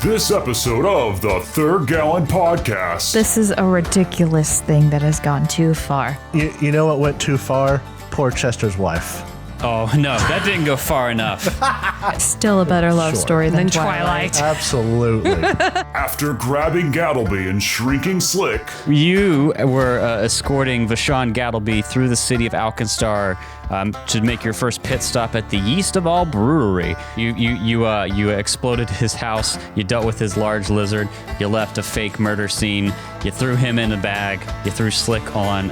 this episode of the Third Gallon Podcast. This is a ridiculous thing that has gone too far. You know what went too far? Poor Chester's wife. Oh, no, that didn't go far enough. Still a better love story than Twilight. Absolutely. After grabbing Gattlebee and shrinking Slick, You were escorting Vashon Gattlebee through the city of Alkenstar to make your first pit stop at the Yeast of All Brewery. You exploded his house. You dealt with his large lizard. You left a fake murder scene. You threw him in a bag. You threw Slick on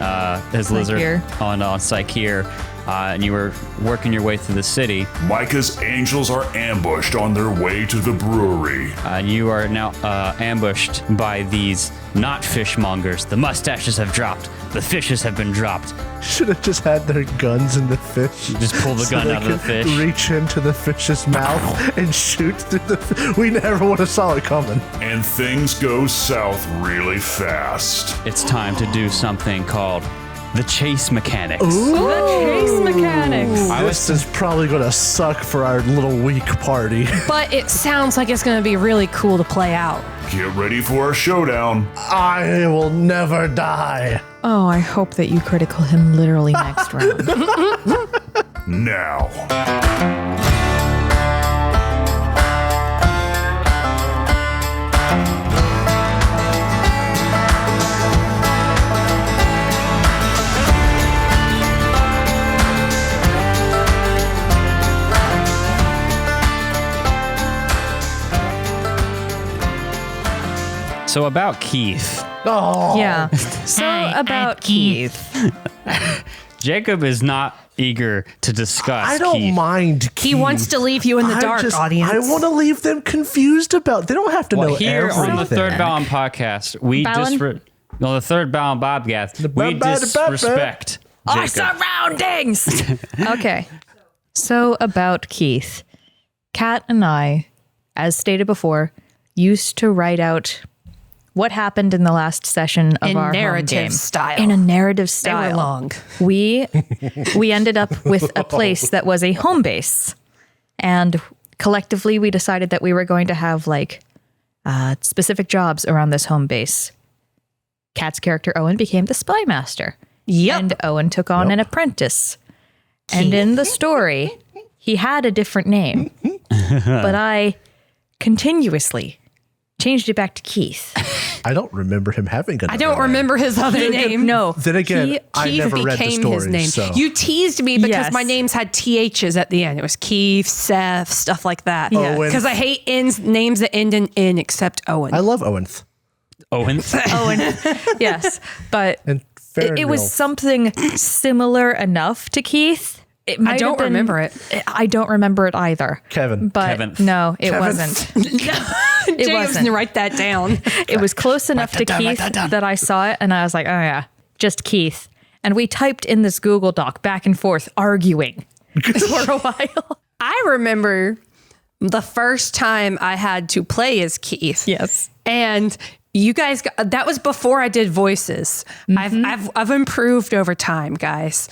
his lizard on Psycheer. And you were working your way through the city. Micah's angels are ambushed on their way to the brewery. You are now ambushed by these not fishmongers. The mustaches have dropped. The fishes have been dropped. Should have just had their guns in the fish. You just pull the gun out of the fish. Reach into the fish's mouth and shoot through the We never would have saw it coming. And things go south really fast. It's time to do something called the chase mechanics. Ooh. The chase mechanics. This is probably going to suck for our little week party. But it sounds like it's going to be really cool to play out. Get ready for our showdown. I will never die. Oh, I hope that you critical him literally next round. Now. So about Keith. Oh. Yeah. So about Keith. Jacob is not eager to discuss I don't Keith. mind Keith. He wants to leave you in the dark, audience. I want to leave them confused about. They don't have to know Here everything. on the Third Ballon podcast, we the Third Ballon Bobcast, we disrespect Our Jacob. surroundings. Okay. So about Keith. Kat and I, as stated before, used to write out what happened in the last session of our narrative home game. style. In a narrative They style. were long. We ended up with a place that was a home base. And collectively, we decided that we were going to have like specific jobs around this home base. Kat's character, Owen, became the spy master. Yep. And Owen took on an apprentice. And in the story, he had a different name. But I continuously changed it back to Keith. I don't remember him having a I don't remember his other name. No. Then again, I Keith never read the became story. his name. So. You teased me because Yes. my names had THs at the end. It was Keith, Seth, stuff like that. Owen. Because I hate names that end in N except Owen. I love Owenth. Owen. Owen. Yes. But And it was something similar enough to Keith. It might I don't have been- remember it. I don't remember it either. Kevin. But Kevin. no, it Kevin. wasn't. Jacob's wasn't. going to write that down. It was close enough to Keith that I saw it and I was like, oh yeah, just Keith. And we typed in this Google Doc back and forth, arguing for a while. I remember the first time I had to play as Keith. Yes. And you guys, that was before I did voices. I've improved over time, guys.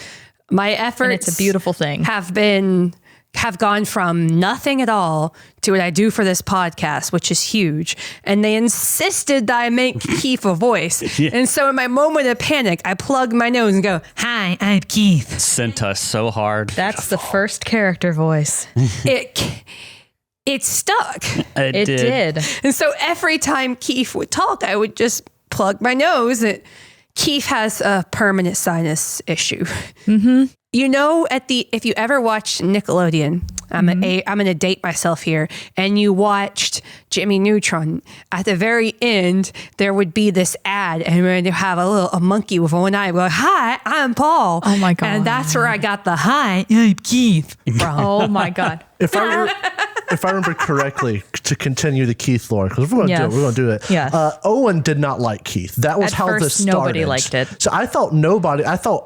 My efforts, And it's a beautiful thing. have gone from nothing at all to what I do for this podcast, which is huge. And they insisted that I make Keith a voice. And so in my moment of panic, I plug my nose and go, "Hi, I'm Keith." Sent us so hard. That's the first character voice. It stuck. It did. And so every time Keith would talk, I would just plug my nose. Keith has a permanent sinus issue. Mm-hmm. You know, if you ever watched Nickelodeon, I'm going to date myself here, and you watched Jimmy Neutron, at the very end, there would be this ad, and we're going to have a monkey with one eye go, "Hi, I'm Paul." Oh my God. And that's where I got the "Hi, I'm Keith" from. Oh my God. If I remember correctly, to continue the Keith lore, because we're going to do it. We're going to do it. Yes. Owen did not like Keith. That was At how first, this started. nobody liked it. So I thought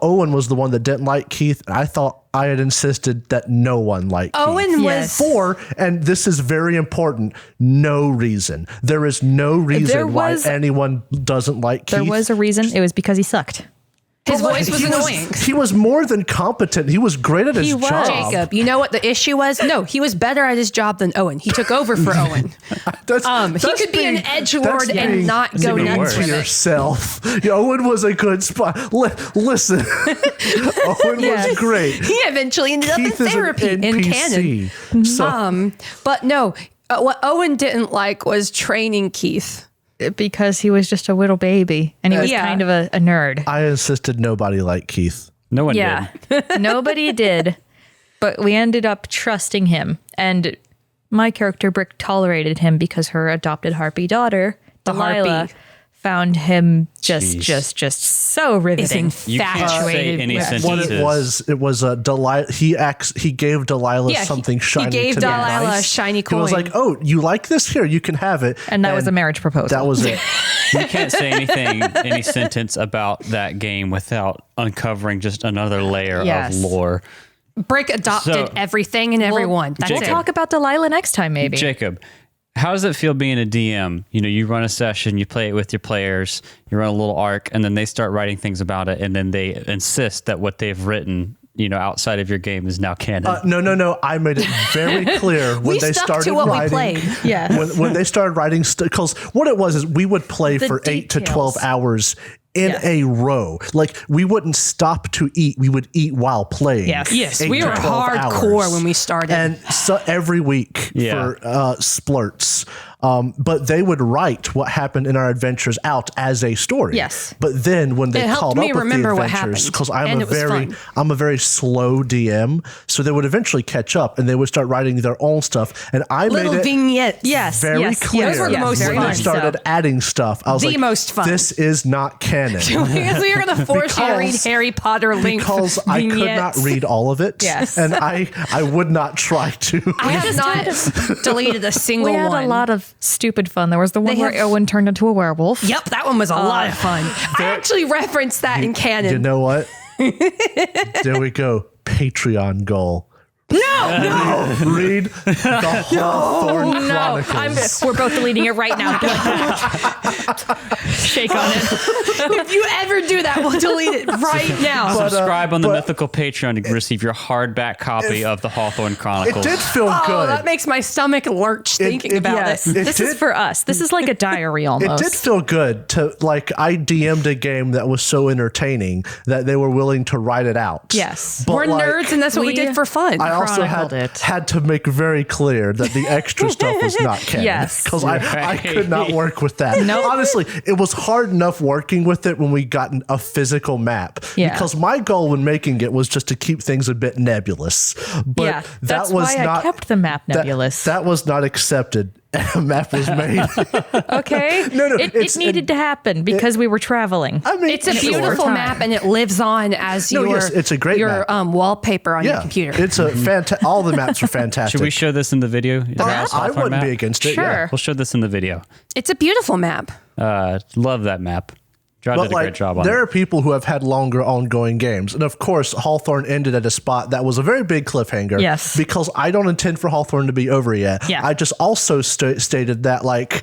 Owen was the one that didn't like Keith. And I thought I had insisted that no one liked Keith. Owen Yes. was... And this is very important, no reason. There is no reason why anyone doesn't like Keith. There was a reason. It was because he sucked. His voice was he annoying. He was more than competent. He was great at his job. Jacob, you know what the issue was? No, he was better at his job than Owen. He took over for Owen. He could be an edgelord and not go nuts to with it. yourself. Owen was a good spot. Listen, Owen was great. He eventually ended up in Keith is an therapy in canon. NPC. So, But no, what Owen didn't like was training Keith. Because he was just a little baby and he was kind of a nerd. I insisted nobody liked Keith. No one did. Nobody did. But we ended up trusting him. And my character, Brick, tolerated him because her adopted harpy daughter, Delilah, harpy. found him just so riveting. You can't say any sentences. What it was Delilah. He gave Delilah something shiny. He gave to Delilah nice. a shiny coin. He was like, "Oh, you like this? Here, you can have it." And that was a marriage proposal. That was it. You can't say any sentence about that game without uncovering just another layer of lore. Brick adopted everything and everyone. That's We'll it. talk about Delilah next time, maybe. Jacob, how does it feel being a DM? You run a session, you play it with your players, you run a little arc, and then they start writing things about it, and then they insist that what they've written, outside of your game is now canon. No. I made it very clear when they stuck started to what writing. we played. Yeah. When they started writing, because what it was is we would play for 8 to 12 hours in a row. Like, we wouldn't stop to eat. We would eat while playing. Yes, 8 we to were 12 hardcore hours. when we started. And so every week for splurts. But they would write what happened in our adventures out as a story. Yes. But then when they It helped called me up with remember the what adventures, happened, because and it was fun. I'm a very slow DM, so they would eventually catch up and they would start writing their own stuff. And I Little made it vignettes. very clear. Those were the most when fun. they started adding stuff. I was The like, most fun. this is not canon. Because we were going to force you to read Because- Harry Potter linked Because I could not vignettes. read all of it. Yes. And I would not try to. I have not deleted a single We had one. a lot of stupid fun. There was the one They where have- Owen turned into a werewolf. Yep, that one was a lot of fun. I actually referenced that in canon. You know what? There we go. Patreon goal. No! Read the Hawthorne No, Chronicles. we're both deleting it right now. Shake on it. If you ever do that, we'll delete it right now. Subscribe on the Mythical Patreon to receive your hardback copy of the Hawthorne It Chronicles. did feel Oh, good. that makes my stomach lurch thinking about Yes, this. this is for us. This is like a diary almost. It did feel good to, like, I DM'd a game that was so entertaining that they were willing to write it out. Yes. But We're like, nerds, and that's what we did for fun. I also chronicled had to make very clear that the extra stuff was not canon. Yes. Because I Right. could not work with that. No. Honestly, it was hard enough working with it when we got a physical map. Yeah. Because my goal when making it was just to keep things a bit nebulous. But Yeah, that that's was why not I kept the map nebulous. That was not accepted. A map was made. Okay. No, It needed to happen because we were traveling. I mean, It's a sure. beautiful map, and it lives on as No, your yes, it's a great your map. wallpaper on your Yeah, computer. it's a all the maps are fantastic. Should we show this in the video? The Dallas I Hawthorne wouldn't map? be against it. Sure. Yeah. We'll show this in the video. It's a beautiful map. Love that map. John But did a great job on there it. are people who have had longer ongoing games. And of course, Hawthorne ended at a spot that was a very big cliffhanger. Yes. Because I don't intend for Hawthorne to be over yet. Yeah. I just also stated that, like,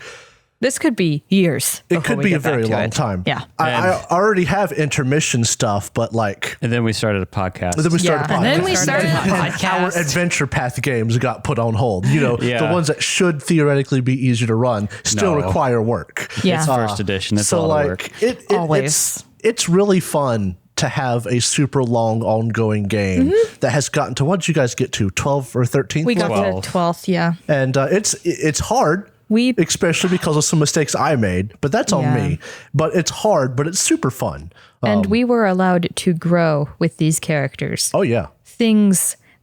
This could be years. it before could we be get a very back to long it. time. Yeah. I already have intermission stuff, but like, And then we started a podcast. then we started Yeah. a And then podcast. we started a Our podcast. adventure path games got put on hold. Yeah. The ones that should theoretically be easier to run still No. require work. Yeah. It's first edition. It's a lot of work. Always. It's really fun to have a super long ongoing game that has gotten to, what did you guys get to, 12 or 13? We got 12. to 12th, yeah. And it's hard, especially because of some mistakes I made, but that's on Yeah. me. But it's hard, but it's super fun. And we were allowed to grow with these characters. Oh yeah.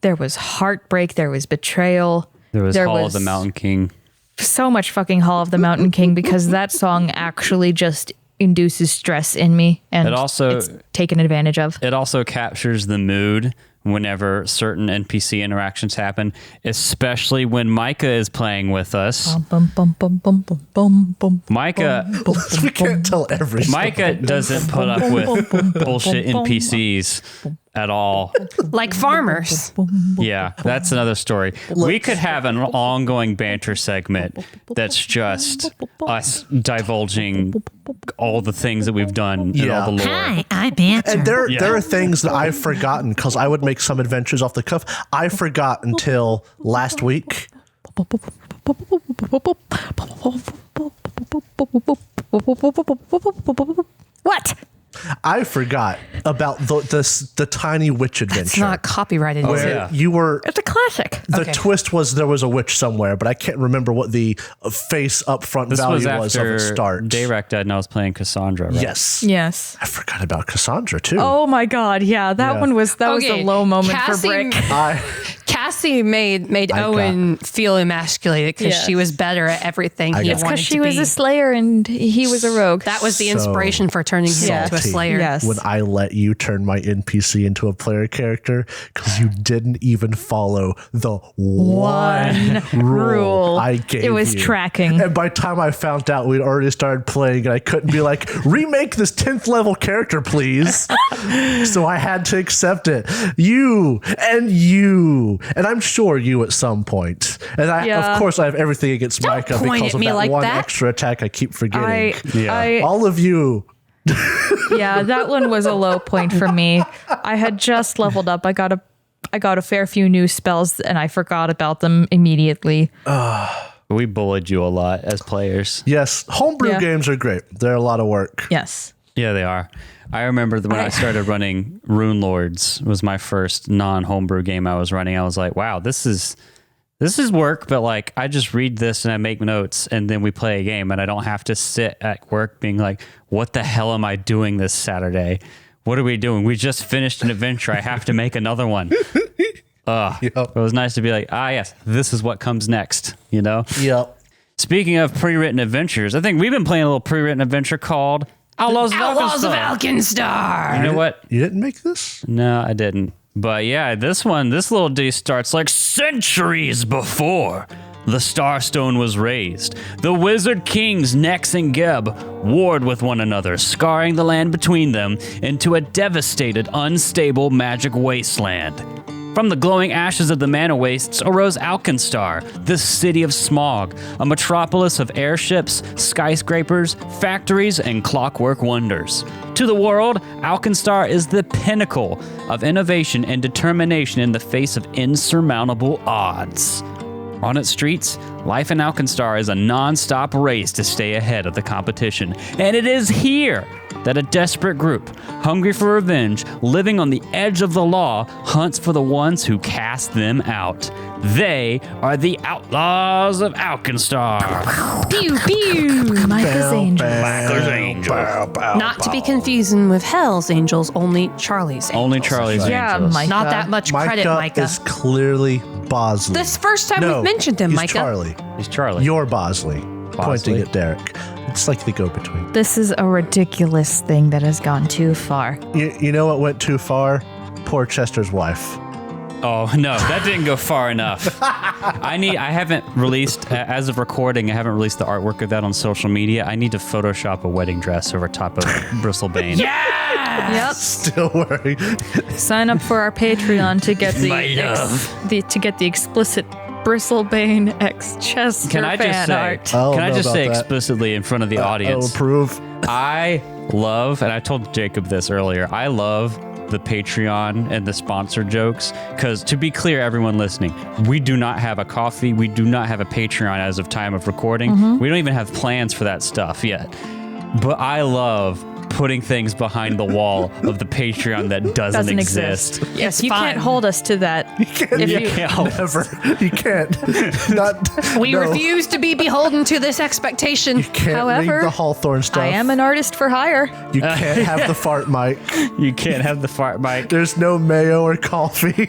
There was heartbreak, there was betrayal. There was Hall of the Mountain King. So much fucking Hall of the Mountain King because that song actually just induces stress in me, and It also- it's taken advantage of. It also captures the mood whenever certain NPC interactions happen, especially when Micah is playing with us. Bum, bum, bum, bum, bum, bum, bum, Micah We can't tell every Micah doesn't put up with bullshit NPCs. at all. Like farmers. Yeah, that's another story. We could have an ongoing banter segment that's just us divulging all the things that we've done and all the lore. Hi, I'm Banter. And there are things that I've forgotten because I would make some adventures off the cuff. I forgot until last week. What? I forgot about the tiny witch adventure. It's not copyrighted. where yeah. you were. It's a classic. The Okay. twist was there was a witch somewhere, but I can't remember what the face upfront This was value was of after the start. Dayrek died and I was playing Cassandra, right? Yes. Yes. I forgot about Cassandra too. Oh my God. Yeah, that Yeah. one was was a low moment Cassie, for Brick. Cassie made Owen feel emasculated because Yes. she was better at everything he got- wanted Because to she be. was a slayer and he was a rogue. That was the So inspiration for turning him into a salty. slayer. Yes. When I let you turn my NPC into a player character because you didn't even follow the one rule I gave you. It was tracking. And by the time I found out we'd already started playing, and I couldn't be like, remake this 10th level character, please. So I had to accept it. You, and I'm sure you at some point. And Yeah. of course, I have everything against Micah point because at of me that like one that. extra attack I keep forgetting. I All of you. yeah, that one was a low point for me. I had just leveled up. I got a fair few new spells and I forgot about them immediately. We bullied you a lot as players. Yes, homebrew Yeah. games are great. They're a lot of work. Yes. Yeah, they are. I remember when I started running Rune Lords was my first non-homebrew game I was running. I was like, wow, this is work, but like I just read this and I make notes and then we play a game and I don't have to sit at work being like, what the hell am I doing this Saturday? What are we doing? We just finished an adventure. I have to make another one. It was nice to be like, yes, this is what comes next, you know? Yep. Speaking of pre-written adventures, I think we've been playing a little pre-written adventure called Outlaws of Outlaws of Alkenstar. Alkenstar. You know what? You didn't make this? No, I didn't. But yeah, this little D starts like centuries before the Starstone was raised. The Wizard Kings Nex and Geb warred with one another, scarring the land between them into a devastated, unstable magic wasteland. From the glowing ashes of the mana wastes arose Alkenstar, the city of smog, a metropolis of airships, skyscrapers, factories, and clockwork wonders. To the world, Alkenstar is the pinnacle of innovation and determination in the face of insurmountable odds. On its streets, life in Alkenstar is a non-stop race to stay ahead of the competition. And it is here that a desperate group, hungry for revenge, living on the edge of the law, hunts for the ones who cast them out. They are the Outlaws of Alkenstar. Pew pew. Micah's Angel. Not to be confusing with Hell's Angels, only Charlie's Angels. Only Charlie's Yeah, Angels. Micah. Not that much credit, Micah. is clearly Bosley. This first time no, we've mentioned him, he's Micah. Charlie. He's Charlie. You're Bosley. Pointing at Derek. It's like the go-between. This is a ridiculous thing that has gone too far. You know what went too far? Poor Chester's wife. Oh, no, that didn't go far enough. I haven't released, as of recording, I haven't released the artwork of that on social media. I need to Photoshop a wedding dress over top of Bristlebane. Yep. Still worried. Sign up for our Patreon to get to get the explicit Bristlebane x Chester Can I just fan say, art. Oh, can I know just about say that. explicitly in front of the I'll audience, approve. I love, and I told Jacob this earlier, I love the Patreon and the sponsor jokes, because to be clear, everyone listening, we do not have a coffee, we do not have a Patreon as of time of recording. We don't even have plans for that stuff yet. But I love putting things behind the wall of the Patreon that doesn't exist. Yes, you fun. can't hold us to that. Never. You can't. Not. We no. refuse to be beholden to this expectation. You can't However, read the Hawthorne stuff. I am an artist for hire. You can't have the fart mic. You can't have the fart mic. There's no mayo or coffee.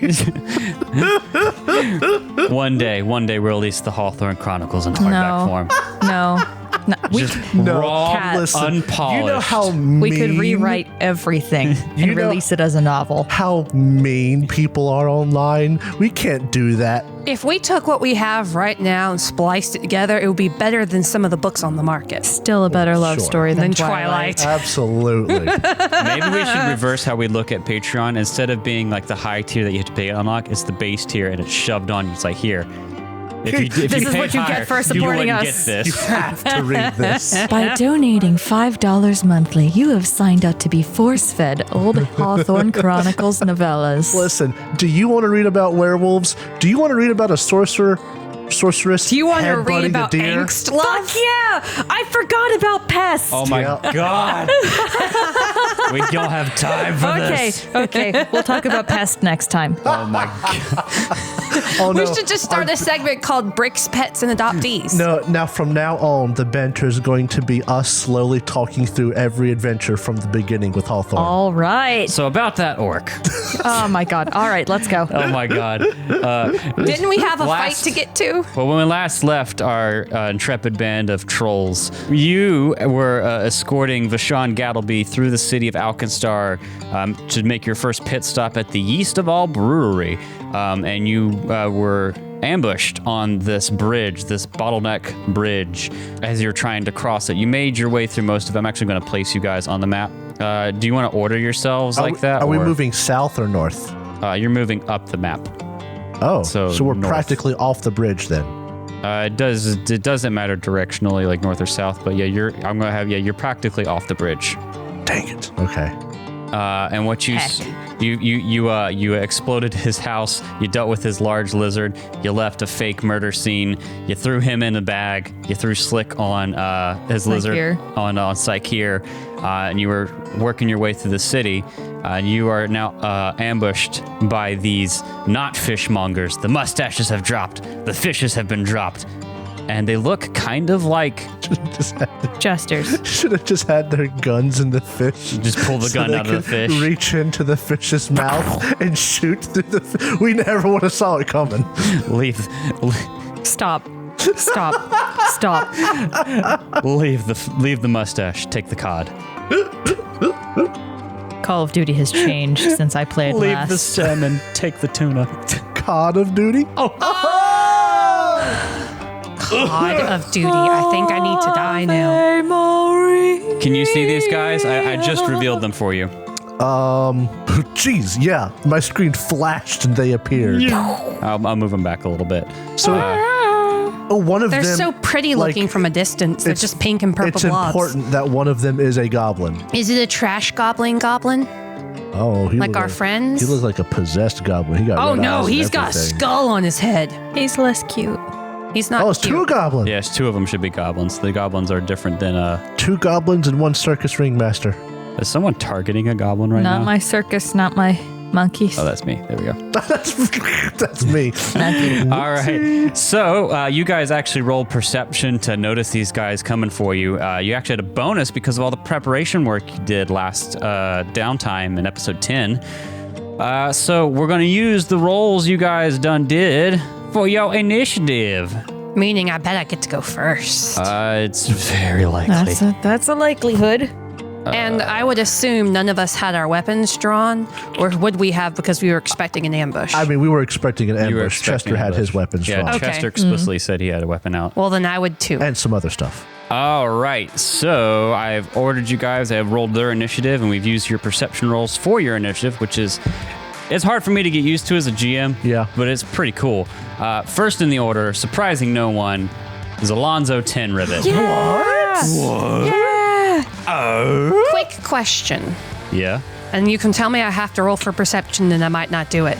One day we'll release the Hawthorne Chronicles in hardback form. No. Raw, Cat. Listen, unpolished. you know how mean, We could rewrite everything You and know- release it as a novel. how mean people are online. We can't do that. If we took what we have right now and spliced it together, it would be better than some of the books on the market. Still a better love Sure. story than Than Twilight. Twilight. Absolutely. Maybe we should reverse how we look at Patreon. Instead of being like the high tier that you have to pay to unlock, it's the base tier and it's shoved on you. It's like, here. If This is pay what you get higher, for supporting you wouldn't us. Get You this. have to read this. By donating $5 monthly, you have signed up to be force-fed Old Hawthorne Chronicles novellas. Listen, do you want to read about werewolves? Do you want to read about a sorceress? Do you want to headbutting read a about deer? angst love? Fuck yeah! I forgot about pests. Oh my Yeah. God. We don't have time for this. Okay. We'll talk about pests next time. Oh my God. Oh, We no. should just start a segment called Bricks, Pets, and Adoptees. No, now from now on, the banter is going to be us slowly talking through every adventure from the beginning with Hawthorne. All right. So about that orc. Oh my God. All right, let's go. Oh my God. Didn't we have a Last- fight to get to? Well, when we last left our intrepid band of trolls, you were escorting Vashon Gattlebee through the city of Alkenstar to make your first pit stop at the Yeast of All Brewery. And you were ambushed on this bridge, this bottleneck bridge, as you're trying to cross it. You made your way through most of it. I'm actually going to place you guys on the map. Do you want to order yourselves like that? Are we or- moving south or north? You're moving up the map. Oh, So so we're north. practically off the bridge then. It doesn't matter directionally, like north or south, but yeah, you're practically off the bridge. Dang it. Okay. And what you exploded his house. You dealt with his large lizard. You left a fake murder scene. You threw him in a bag. You threw Slick on his lizard Sykir. on Sykir, and you were working your way through the city. And you are now ambushed by these not fishmongers. The mustaches have dropped. The fishes have been dropped. And they look kind of like... Jesters. Should have just had their guns in the fish. Just pull the gun they out of the could fish. Reach into the fish's mouth and shoot through the. We never would have saw it coming. Leave Stop. leave the mustache. Take the cod. Call of Duty has changed since I played Leave last. the salmon. Take the tuna. Cod of Duty. God of Duty. I think I need to die now. Can you see these guys? I just revealed them for you. Jeez, yeah. My screen flashed and they appeared. I'll move them back a little bit. So, one of They're them. so pretty looking from a distance. They're it's- just pink and purple It's blobs. important that one of them is a goblin. Is it a trash goblin? Oh, he Like looked our friends? He looks like a possessed goblin. He got. Oh red no, eyes and he's got a everything. skull on his head. He's less cute. He's not Oh, it's cute. two goblins. Yes, two of them should be goblins. The goblins are different than Two goblins and one circus ringmaster. Is someone targeting a goblin right Not now? my circus, not my monkeys. Oh, that's me. There we go. That's me. All right. So you guys actually rolled perception to notice these guys coming for you. You actually had a bonus because of all the preparation work you did last downtime in episode 10. So we're going to use the rolls you guys done did for your initiative. Meaning I bet I get to go first. It's very likely. That's a likelihood. And I would assume none of us had our weapons drawn, or would we have because we were expecting an ambush? I mean, we were expecting an You were ambush. expecting Chester had ambush. his weapons Yeah, drawn. Okay. Chester explicitly said he had a weapon out. well, then I would too. And some other stuff. All right, so I've ordered you guys. I have rolled their initiative, and we've used your perception rolls for your initiative, which is it's hard for me to get used to as a GM. Yeah. but it's pretty cool. First in the order, surprising no one, is Alonzo 10 Rivet. Quick question, Yeah. and you can tell me I have to roll for perception, and I might not do it.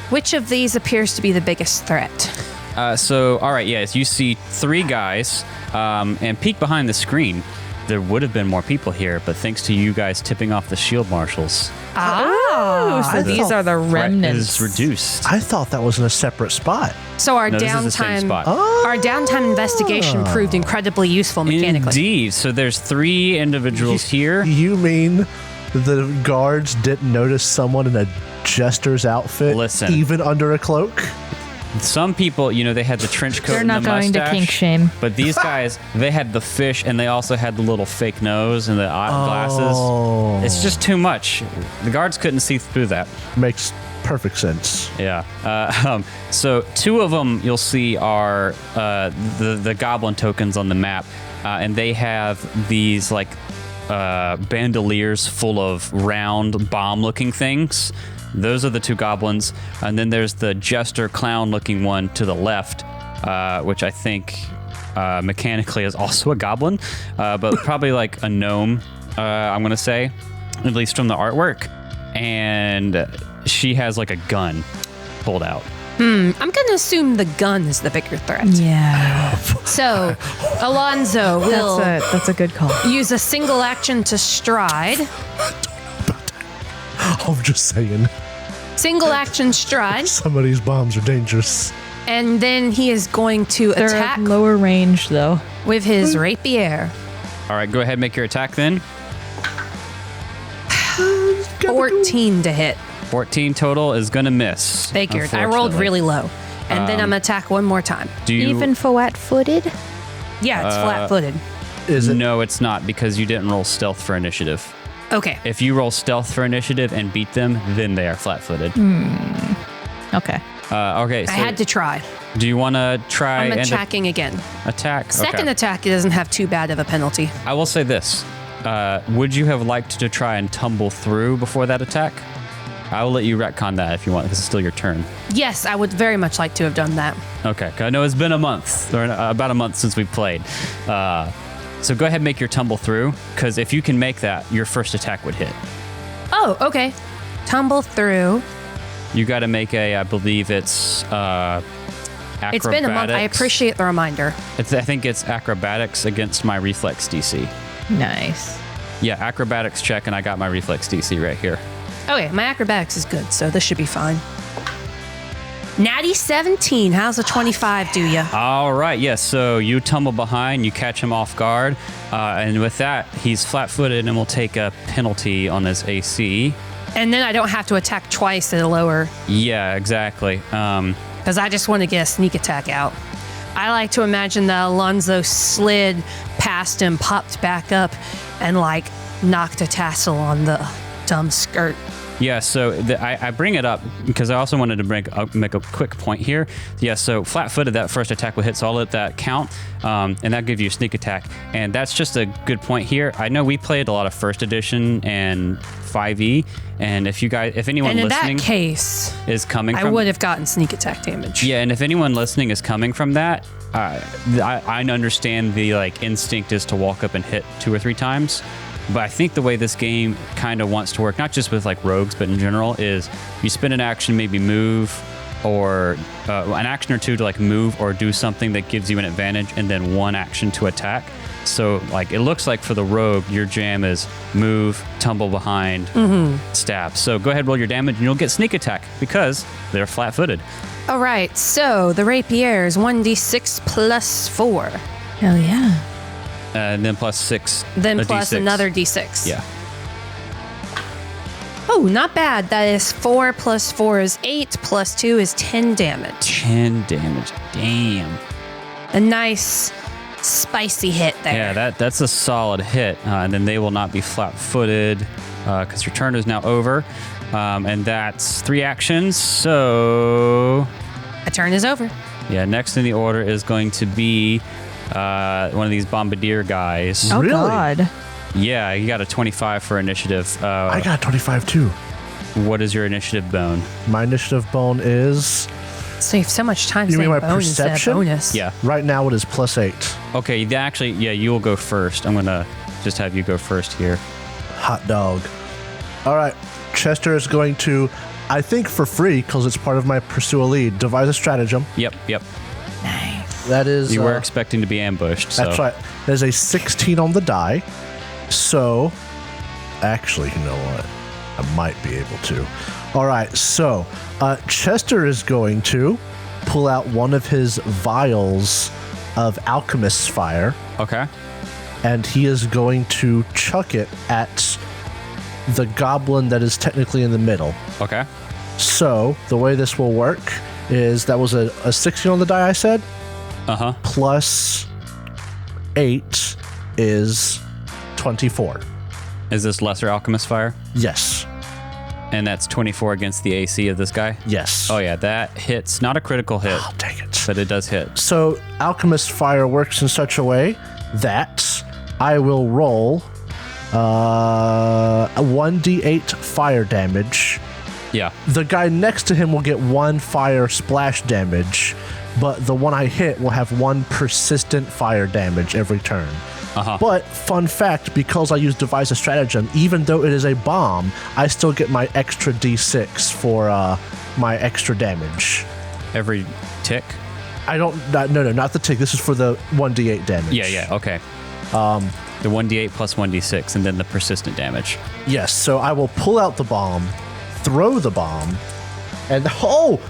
Which of these appears to be the biggest threat? All right, yes, you see three guys, and peek behind the screen. There would have been more people here, but thanks to you guys tipping off the shield marshals, Oh, so these are the threat remnants. is reduced. I thought that was in a separate spot. So our No, this is the same downtime, spot. our downtime investigation proved incredibly useful mechanically. Indeed. So there's three individuals here. You mean the guards didn't notice someone in a jester's outfit, Listen. even under a cloak? Some people, they had the trench coat They're and not the going to mustache. kink shame. But these guys, they had the fish and they also had the little fake nose and the glasses. It's just too much. The guards couldn't see through that. Makes perfect sense. Yeah. So 2 of them you'll see are the goblin tokens on the map, and they have these like bandoliers full of round bomb-looking things. Those are the 2 goblins, and then there's the jester clown-looking one to the left, which I think mechanically is also a goblin, but probably like a gnome. I'm gonna say, at least from the artwork, and she has like a gun pulled out. I'm going to assume the gun is the bigger threat. Yeah. So, Alonzo will That's a good call. use a single action to stride. I'm just saying, Single action stride. some of these bombs are dangerous. And then he is going to They're attack at lower range, though. with his rapier. All right, go ahead, make your attack then. 14 to hit. 14 total is gonna miss. Figured. I rolled unfortunately. really low. And then I'm going to attack one more time. Do you? Even flat-footed? Yeah, it's flat-footed. Is it? No, it's not, because you didn't roll stealth for initiative. Okay. If you roll stealth for initiative and beat them, then they are flat-footed. Okay. Okay, so I had to try. do you want to try I'm and attacking again. attack? Second Okay. attack doesn't have too bad of a penalty. I will say this. Would you have liked to try and tumble through before that attack? I will let you retcon that if you want, because it's still your turn. Yes, I would very much like to have done that. Okay, 'cause I know it's been a month, or about a month since we played. So go ahead and make your tumble through, because if you can make that, your first attack would hit. Oh, okay. Tumble through. You got to make a, I believe it's acrobatics. It's been a month. I appreciate the reminder. I think it's acrobatics against my reflex DC. Nice. Yeah, acrobatics check, and I got my reflex DC right here. Okay, my acrobatics is good, so this should be fine. Natty 17. How's a 25 do ya? All right, yes. So you tumble behind, you catch him off guard, and with that, he's flat-footed and will take a penalty on his AC. And then I don't have to attack twice at a lower, Yeah, exactly. because I just want to get a sneak attack out. I like to imagine that Alonzo slid past him, popped back up, and like knocked a tassel on the dumb skirt. Yeah, so I bring it up because I also wanted to make a quick point here. Yeah, so flat-footed, that first attack will hit, so I'll let that count, and that'll give you a sneak attack. And that's just a good point here. I know we played a lot of first edition and 5e, and if anyone And in listening that case, is coming I from... would have gotten sneak attack damage. Yeah, and if anyone listening is coming from that, I understand the like instinct is to walk up and hit 2 or 3 times. But I think the way this game kind of wants to work, not just with like rogues, but in general, is you spend an action, maybe move, or an action or 2 to like move or do something that gives you an advantage, and then 1 action to attack. So like it looks like for the rogue, your jam is move, tumble behind, stab. So go ahead, roll your damage, and you'll get sneak attack because they're flat-footed. All right, so the rapier is 1d6 plus 4. Hell yeah. And then plus 6. Then a plus D6. another d6. Yeah. Oh, not bad. That is 4 plus 4 is 8 plus 2 is 10 damage. 10 damage. Damn. A nice spicy hit there. Yeah, that's a solid hit. And then they will not be flat-footed because your turn is now over. And that's 3 actions. So, A turn is over. yeah, next in the order is going to be one of these bombardier guys. Oh, Really? God. Yeah, you got a 25 for initiative. I got 25 too. What is your initiative bone? My initiative bone is Save so much time You mean saying my bone instead of perception? bonus. Yeah. right now. It is +8. Okay, actually, yeah, you will go first. I'm going to just have you go first here. Hot dog. All right, Chester is going to, I think for free because it's part of my pursue a lead, devise a stratagem. Yep. That is. You were expecting to be ambushed. So. That's right. There's a 16 on the die. So, actually, you know what? I might be able to. All right, so Chester is going to pull out one of his vials of alchemist's fire, Okay. and he is going to chuck it at the goblin that is technically in the middle. Okay. So, the way this will work that was a 16 on the die I said. Uh-huh. Plus 8 is 24. Is this Lesser Alchemist Fire? Yes. And that's 24 against the AC of this guy? Yes. Oh, yeah, that hits. Not a critical hit. Oh, dang it. But it does hit. So Alchemist Fire works in such a way that I will roll a 1d8 fire damage. Yeah. The guy next to him will get 1 fire splash damage, but the one I hit will have 1 persistent fire damage every turn. But fun fact, because I use Devise a Stratagem, even though it is a bomb, I still get my extra d6 for my extra damage. Every tick? No, not the tick. This is for the 1d8 damage. Yeah, okay. The 1d8 plus 1d6, and then the persistent damage. Yes, so I will pull out the bomb, throw the bomb, and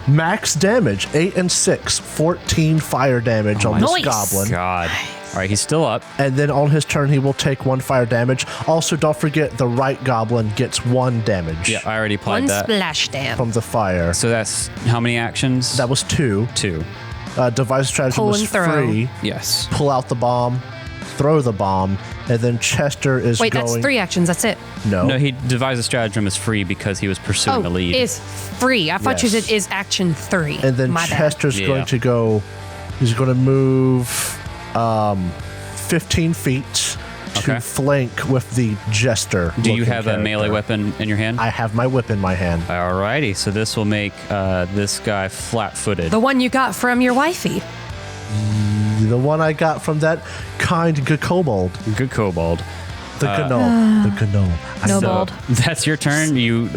max damage, 8 and 6, 14 fire damage on this goblin. God. All right, he's still up. And then on his turn, he will take 1 fire damage. Also, don't forget, the right goblin gets 1 damage. Yeah, I already applied 1 that. splash damage. From the fire. So that's how many actions? That was 2. 2. Device strategy Pull was and throw. free. Yes. Pull out the bomb, throw the bomb, and then Chester is Wait, going... that's 3 actions. That's it. No. No, he devised a stratagem is free because he was pursuing a lead. Is free. I thought you Yes. said is action 3. And then My bad. Chester's Yeah. going to go... He's going to move 15 feet to Okay. flank with the Jester. Do you looking have a melee character. weapon in your hand? I have my whip in my hand. Alrighty, so this will make this guy flat-footed. The one you got from your wifey. The one I got from that kind good kobold. Good kobold. The Gnoll. The Gnoll. No So bold. that's your turn. You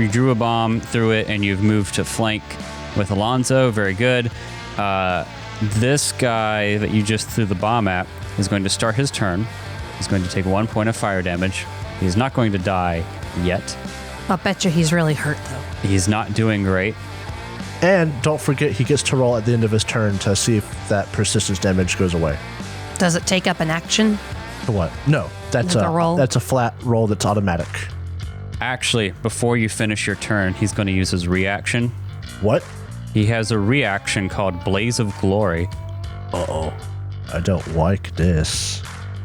drew a bomb through it, and you've moved to flank with Alonzo. Very good. This guy that you just threw the bomb at is going to start his turn. He's going to take 1 point of fire damage. He's not going to die yet. I'll bet you he's really hurt, though. He's not doing great. And don't forget, he gets to roll at the end of his turn to see if that persistence damage goes away. Does it take up an action? What? No, that's The roll? that's a flat roll that's automatic. Actually, before you finish your turn, he's going to use his reaction. What? He has a reaction called Blaze of Glory. Uh-oh. I don't like this.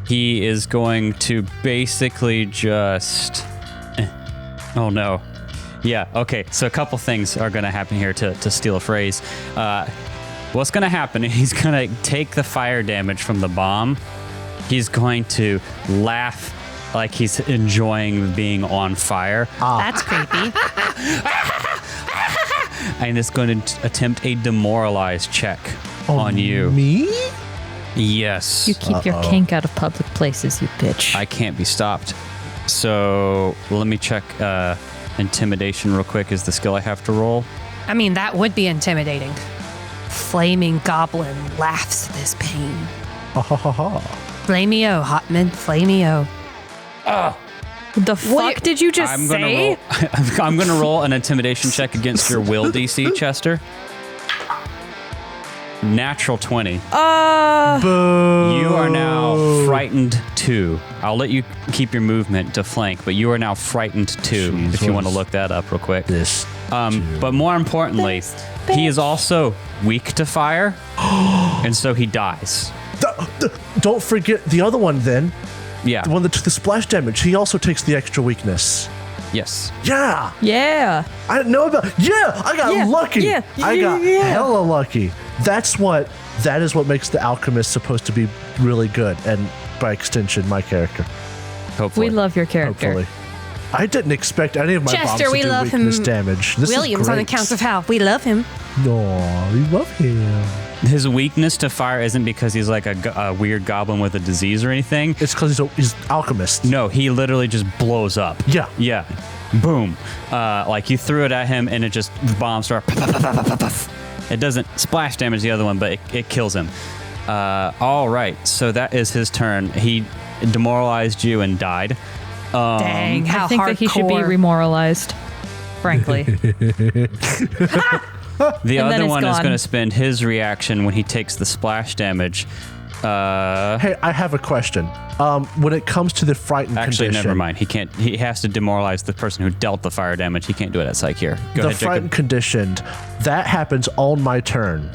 He is going to basically just... Oh, no. Yeah, okay. So a couple things are going to happen here to steal a phrase. What's going to happen, he's going to take the fire damage from the bomb. He's going to laugh like he's enjoying being on fire. That's creepy. And it's going to attempt a demoralize check on you. Me? Yes. You keep your kink out of public places, you bitch. I can't be stopped. So let me check intimidation real quick is the skill I have to roll. I mean, that would be intimidating. Flaming goblin laughs at his pain. Ha ha ha ha. Flameo, Hotman, Flameo. the fuck did you just I'm say? gonna roll an intimidation check against your will DC, Chester. Natural 20. Boo. You are now frightened 2. I'll let you keep your movement to flank, but you are now frightened 2 if you want to look that up real quick. But more importantly, he is also weak to fire, and so he dies. Don't forget the other one then. Yeah. The one that took the splash damage. He also takes the extra weakness. Yes. Yeah. Yeah. I didn't know about. Yeah, I got lucky. Yeah. I got Yeah. hella lucky. That is what makes the alchemist supposed to be really good, and by extension, my character. Hopefully. We love your character. Hopefully, I didn't expect any of my Chester, bombs we to do love him. weakness damage. This Williams is on great. account of how we love him. No, we love him. His weakness to fire isn't because he's like a weird goblin with a disease or anything. It's because he's alchemist. No, he literally just blows up. Yeah. Yeah. Boom. Like you threw it at him and it just, the bomb start. It doesn't splash damage the other one, but it kills him. All right. So that is his turn. He demoralized you and died. Dang, how I think hardcore. that he should be remoralized, frankly. The And then other it's one is gone. going to spend his reaction when he takes the splash damage Hey, I have a question. When it comes to the frightened Actually, condition, never mind. He can't. He has to demoralize the person who dealt the fire damage. He can't do it at Psyche here. Go the ahead, frightened Jacob. conditioned, that happens on my turn,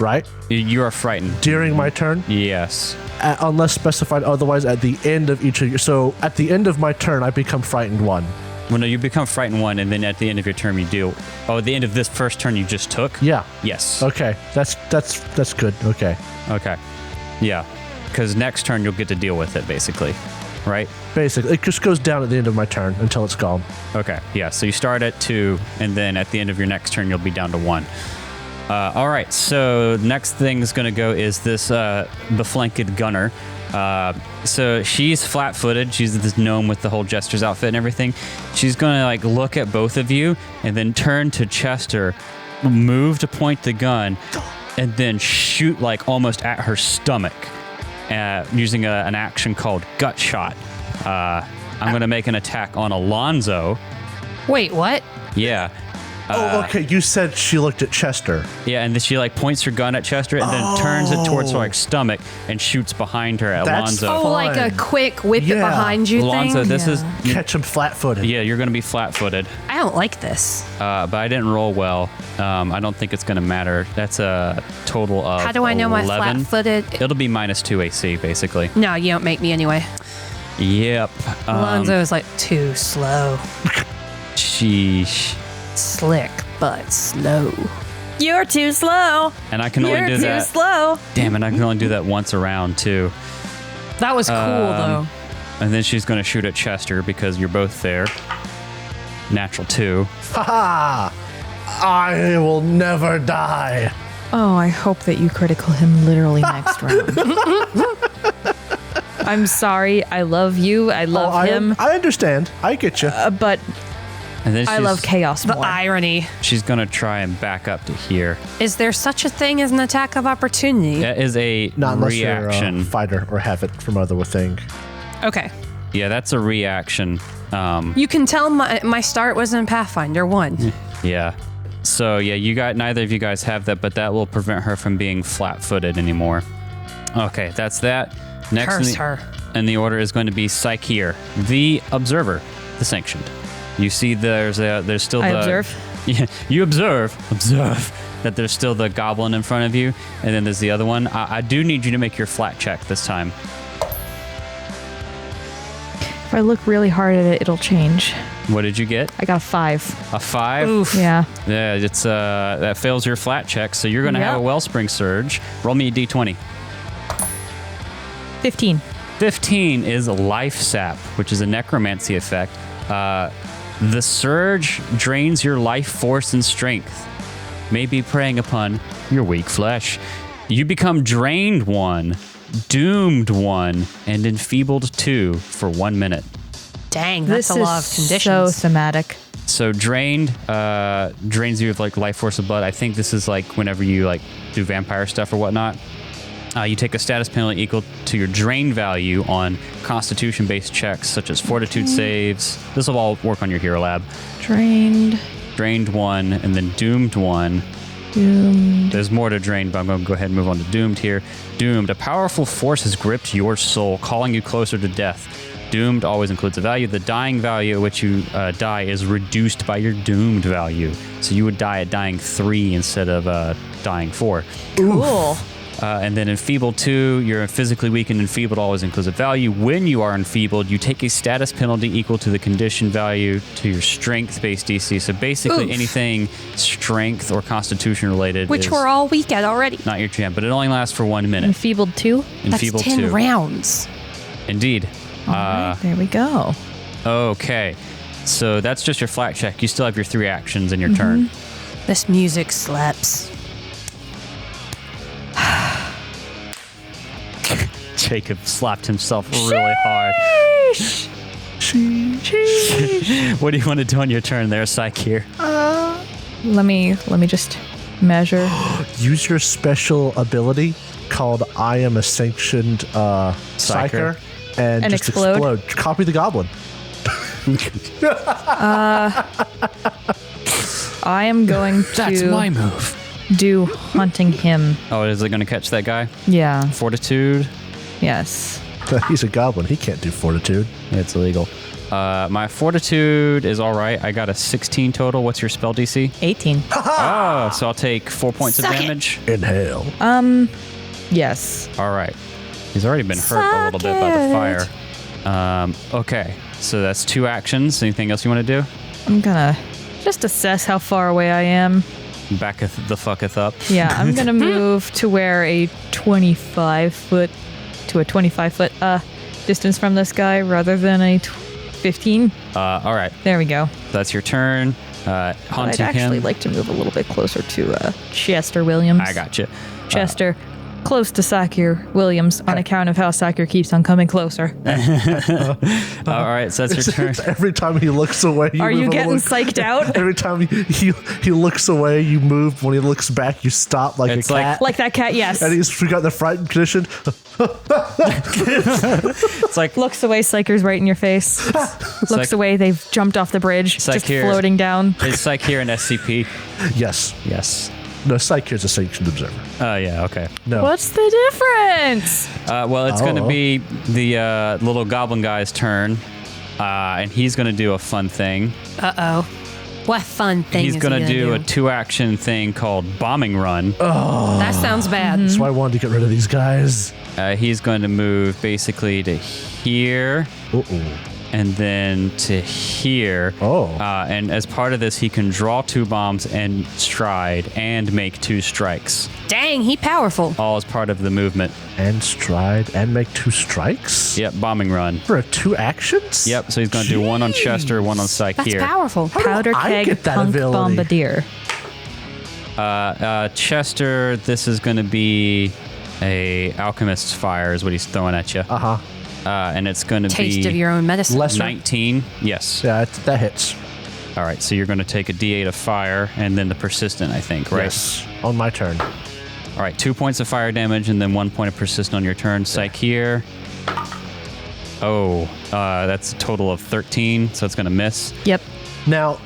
right? You are frightened. During my turn, Yes. unless specified otherwise. At the end of each of your, so at the end of my turn, I become frightened 1. Well, no, you become frightened 1, and then at the end of your turn, you do. Oh, at the end of this first turn you just took. Yeah. Yes. Okay. That's good. Okay. Okay. Yeah. Because next turn you'll get to deal with it, basically. Right? Basically, it just goes down at the end of my turn until it's gone. Okay. Yeah. So you start at 2, and then at the end of your next turn you'll be down to 1. All right. So next thing is going to go is this beflanked gunner. So she's flat-footed. She's this gnome with the whole Jester's outfit and everything. She's going to like look at both of you and then turn to Chester, move to point the gun, and then shoot like almost at her stomach using an action called Gut Shot. I'm going to make an attack on Alonzo. Wait, what? Yeah. Okay. You said she looked at Chester. Yeah, and then she like points her gun at Chester and then turns it towards her like stomach and shoots behind her at That's Alonzo. Oh, like a quick whip it Yeah. behind you Alonzo, thing? this is Catch him flat-footed. yeah, you're gonna be flat-footed, I don't like this. but I didn't roll well. I don't think it's gonna matter. That's a total of How do I know 11. my flat-footed? It'll be -2 AC basically. No, you don't make me anyway. Yep. Alonzo is like too slow. Sheesh. Slick, but slow. You're too slow. And I can only You're do too that. slow. Damn it! I can only do that once around too. That was cool, though. And then she's gonna shoot at Chester because you're both there. Natural 2. Ha! I will never die. Oh, I hope that you critical him literally next round. I'm sorry. I love you. I love him. I understand. I get you. But And then I love chaos The more. irony. She's gonna try and back up to here. Is there such a thing as an attack of opportunity? That is a Not unless reaction. you're a fighter or have it from other thing. Okay. Yeah, that's a reaction. You can tell my start was in Pathfinder 1. Yeah. So yeah, neither of you guys have that, but that will prevent her from being flat-footed anymore. Okay, that's that. Next Curse her. And the order is going to be Psyche, the Observer, the Sanctioned. You see, there's still I the. observe. Yeah, you observe that there's still the goblin in front of you, and then there's the other one. I do need you to make your flat check this time. If I look really hard at it, it'll change. What did you get? I got a 5. A 5. Oof. Yeah. Yeah, it's that fails your flat check, so you're gonna have a Yep. Wellspring Surge. Roll me a d20. 15. 15 is Life Sap, which is a necromancy effect. The surge drains your life force and strength, maybe preying upon your weak flesh. You become drained 1, doomed 1, and enfeebled 2 for 1 minute. Dang, that's This a lot of is conditions. so thematic. So drained drains you with like life force of blood. I think this is like whenever you like do vampire stuff or whatnot. You take a status penalty equal to your drain value on constitution-based checks such as fortitude saves. This will all work on your hero lab. Drained. Drained 1 and then doomed 1. Doomed. There's more to drain, but I'm going to go ahead and move on to doomed here. Doomed. A powerful force has gripped your soul, calling you closer to death. Doomed always includes a value. The dying value at which you die is reduced by your doomed value. So you would die at dying 3 instead of dying 4. Cool. And then enfeebled 2, you're physically weak and enfeebled always includes a value. When you are enfeebled, you take a status penalty equal to the condition value to your strength-based DC. So basically Oof. anything strength or constitution related Which is we're all weak at already. not your jam, but it only lasts for 1 minute. Enfeebled 2. Enfeebled That's 10 2. rounds. Indeed. All right, there we go. Okay. So that's just your flat check. You still have your 3 actions in your turn. This music slaps. Jacob slapped himself really hard. What do you want to do on your turn there, Psyche? Let me just measure. Use your special ability called I am a sanctioned psyker and just explode. Copy the goblin. I am going to. That's my move. do hunting him. Oh, is it going to catch that guy? Yeah. Fortitude? Yes. He's a goblin. He can't do fortitude. Yeah, it's illegal. My fortitude is all right. I got a 16 total. What's your spell DC? 18. Oh, so I'll take 4 points of Suck it. damage. Inhale. Yes. All right. He's already been hurt a little bit by the fire. Okay, so that's 2 actions. Anything else you want to do? I'm gonna just assess how far away I am. Backeth the fucketh up. Yeah, I'm gonna move to where a 25-foot distance from this guy rather than a 15. All right, There we go. that's your turn. I'd Haunting actually him. like to move a little bit closer to Chester Williams. I got you. Chester, close to Sakir Williams on account of how Sakir keeps on coming closer. All right, so that's your turn. Every time he looks away, Are move you a getting little- psyched out? Every time he looks away, you move. When he looks back, you stop like It's a like- cat. Like that cat, yes. And he's got the frightened condition. It's like Looks away, Psyker's right in your face. Looks like- away, they've jumped off the bridge, just Sakir. floating down. it's like here in SCP. Yes. Yes. No, Psyche is a sanctioned observer. Oh yeah. Okay. No. What's the difference? Well, it's going to Oh. be the little goblin guy's turn, and he's going to do a fun thing. Uh-oh. What fun thing He's is going he to gonna do a 2-action thing called bombing run. That sounds bad. That's why I wanted to get rid of these guys. He's going to move basically to here Uh-oh. and then to here. Oh. And as part of this, he can draw 2 bombs and stride and make 2 strikes, Dang, he powerful. all as part of the movement. And stride and make 2 strikes? Yep, bombing run. For 2 actions? Yep, so he's going to do 1 on Chester, 1 on Psyche That's here. powerful. How do Powder I keg, get that punk ability? bombardier. Chester, this is going to be a alchemist's fire is what he's throwing at you. Uh-huh. And it's going to Taste be of your own medicine. Lesser? 19. Yes. Yeah, that hits. All right, so you're going to take a D8 of fire and then the persistent, I think, right? Yes. On my turn. All right, 2 points of fire damage and then 1 point of persistent on your turn. Psych here. Oh, that's a total of 13, so it's going to miss. Yep. Now,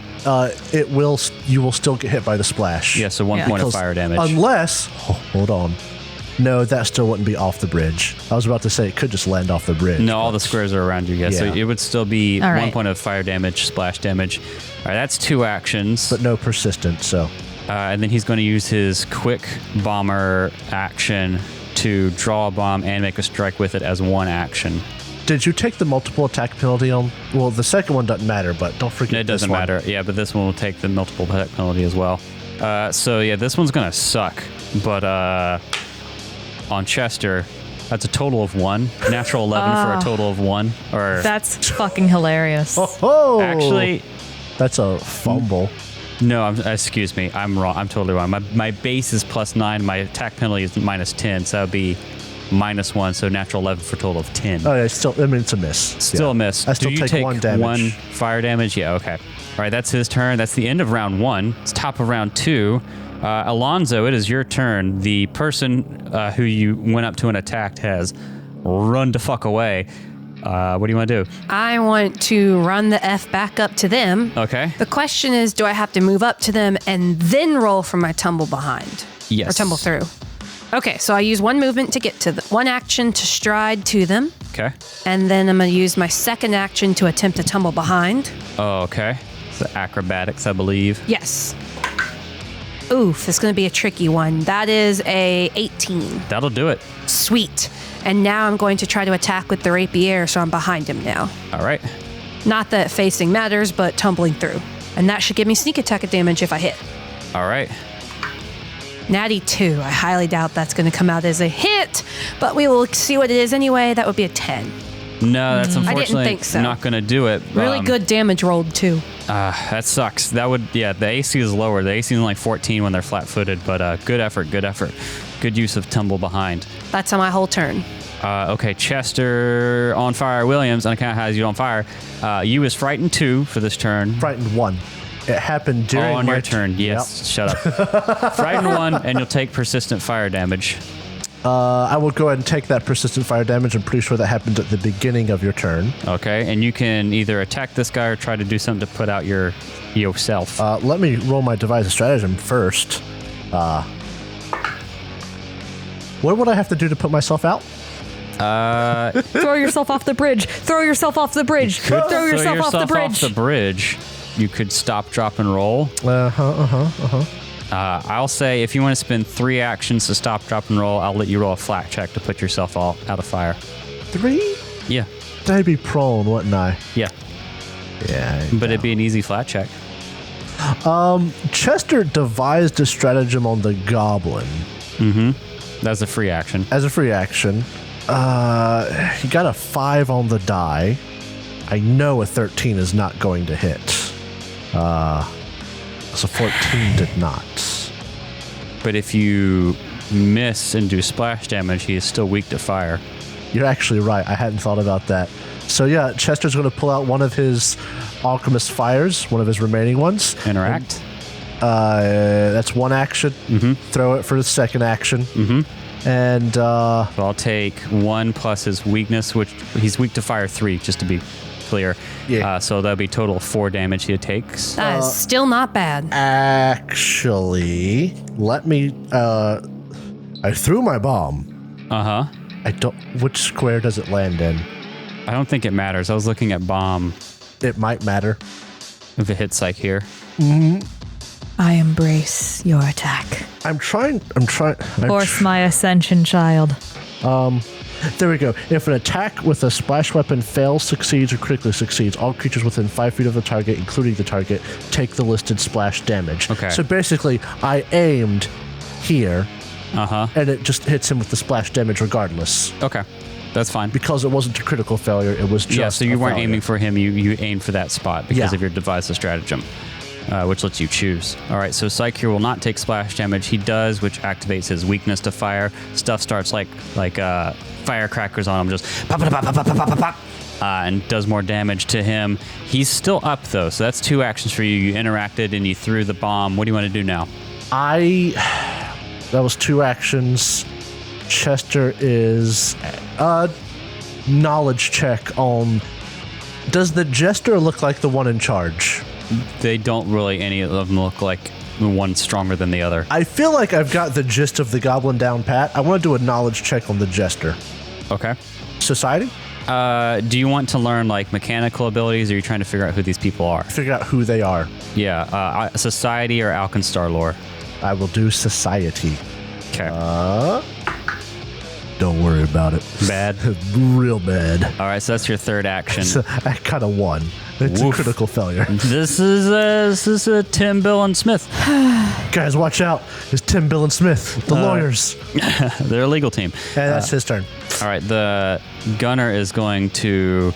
you will still get hit by the splash. Yeah, so 1 Yeah. point of Because fire damage. Unless, hold on. No, that still wouldn't be off the bridge. I was about to say it could just land off the bridge. No, all the squares are around you, yeah. So Yeah. it would still be All 1 right. point of fire damage, splash damage. All right, that's 2 actions. But no persistent, so. And then he's going to use his quick bomber action to draw a bomb and make a strike with it as 1 action. Did you take the multiple attack penalty on? Well, the second one doesn't matter, but don't forget It doesn't this one. matter. Yeah, but this one will take the multiple attack penalty as well. So yeah, this one's going to suck. But on Chester, that's a total of 1. Natural 11 for a total of 1. Or That's fucking hilarious. Oh, actually, that's a fumble. no, excuse me. I'm wrong. I'm totally wrong. My base is +9. My attack penalty is -10. So that would be -1. So natural 11 for a total of 10. Oh, yeah, still, I mean, it's a miss. Still Yeah. a miss. I still Do you take take 1 damage. 1 fire damage? Yeah, okay. All right, that's his turn. That's the end of round 1. It's top of round 2. Alonzo, it is your turn. The person who you went up to and attacked has run the fuck away. What do you want to do? I want to run the F back up to them. Okay. The question is, do I have to move up to them and then roll for my tumble behind? Yes. Or tumble through? Okay, so I use 1 movement to get to them, 1 action to stride to them, Okay. and then I'm going to use my second action to attempt to tumble behind. Oh, okay. It's acrobatics, I believe. Yes. Oof, it's going to be a tricky one. That is a 18. That'll do it. Sweet. And now I'm going to try to attack with the rapier, so I'm behind him now. All right. Not that facing matters, but tumbling through. And that should give me sneak attack damage if I hit. All right. Natty 2. I highly doubt that's going to come out as a hit, but we will see what it is anyway. That would be a 10. No, that's unfortunately think so. not going to do it. Really good damage rolled too. That sucks. That would, yeah, the AC is lower. The AC is only 14 when they're flat-footed, but good effort, good effort. Good use of tumble behind. That's on my whole turn. Okay, Chester on fire. Williams, on account of how you on fire. You is frightened 2 for this turn. Frightened 1. It happened during On my your turn, yes. Shut up. Frightened 1, and you'll take persistent fire damage. I will go ahead and take that persistent fire damage. I'm pretty sure that happened at the beginning of your turn. Okay, and you can either attack this guy or try to do something to put out yourself. Let me roll my devise a stratagem first. What would I have to do to put myself out? Throw yourself off the bridge. Throw yourself off the bridge. Throw yourself off the bridge. Off the bridge. You could stop, drop, and roll. I'll say if you want to spend 3 actions to stop, drop, and roll, I'll let you roll a flat check to put yourself all out of fire. 3? Yeah. I'd be prone, wouldn't I? Yeah. Yeah. But it'd be an easy flat check. Chester devised a stratagem on the goblin. That's a free action. As a free action. He got a 5 on the die. I know a 13 is not going to hit. So 14 did not. But if you miss and do splash damage, he is still weak to fire. You're actually right. I hadn't thought about that. So yeah, Chester's going to pull out one of his alchemist fires, one of his remaining ones. Interact. That's 1 action. Throw it for the second action. And So I'll take 1 plus his weakness, which he's weak to fire 3, just to be clear. Yeah. So that'll be total of 4 damage he takes. That is still not bad. actually, let me. I threw my bomb. I don't. Which square does it land in? I don't think it matters. I was looking at bomb. It might matter. If it hits like here. I embrace your attack. I'm trying. Force my ascension, child. There we go. If an attack with a splash weapon fails, succeeds, or critically succeeds, all creatures within 5 feet of the target, including the target, take the listed splash damage. Okay. So basically, I aimed here, Uh-huh. and it just hits him with the splash damage regardless. Okay. That's fine. Because it wasn't a critical failure, it was just Yeah, so you a weren't failure. aiming for him, you aimed for that spot because Yeah. of your device stratagem, which lets you choose. All right, so Psyche will not take splash damage. He does, which activates his weakness to fire. Stuff starts like firecrackers on him, just pop, pop, pop, pop, pop, pop, pop, pop, and does more damage to him. He's still up, though, so that's 2 actions for you. You interacted and you threw the bomb. What do you want to do now? That was 2 actions. Chester is knowledge check on. Does the jester look like the one in charge? They don't really, any of them look like one stronger than the other. I feel like I've got the gist of the goblin down pat. I want to do a knowledge check on the jester. Okay. Society? Do you want to learn like mechanical abilities, or are you trying to figure out who these people are? Figure out who they are. Yeah, society or Alkenstar lore. I will do society. Okay. Don't worry about it. Bad. Real bad. All right, so that's your 3rd action. So I kind of won. It's Woof. a critical failure. This is Tim, Bill, and Smith. Guys, watch out. It's Tim, Bill, and Smith, the lawyers. They're a legal team. And that's his turn. All right, the gunner is going to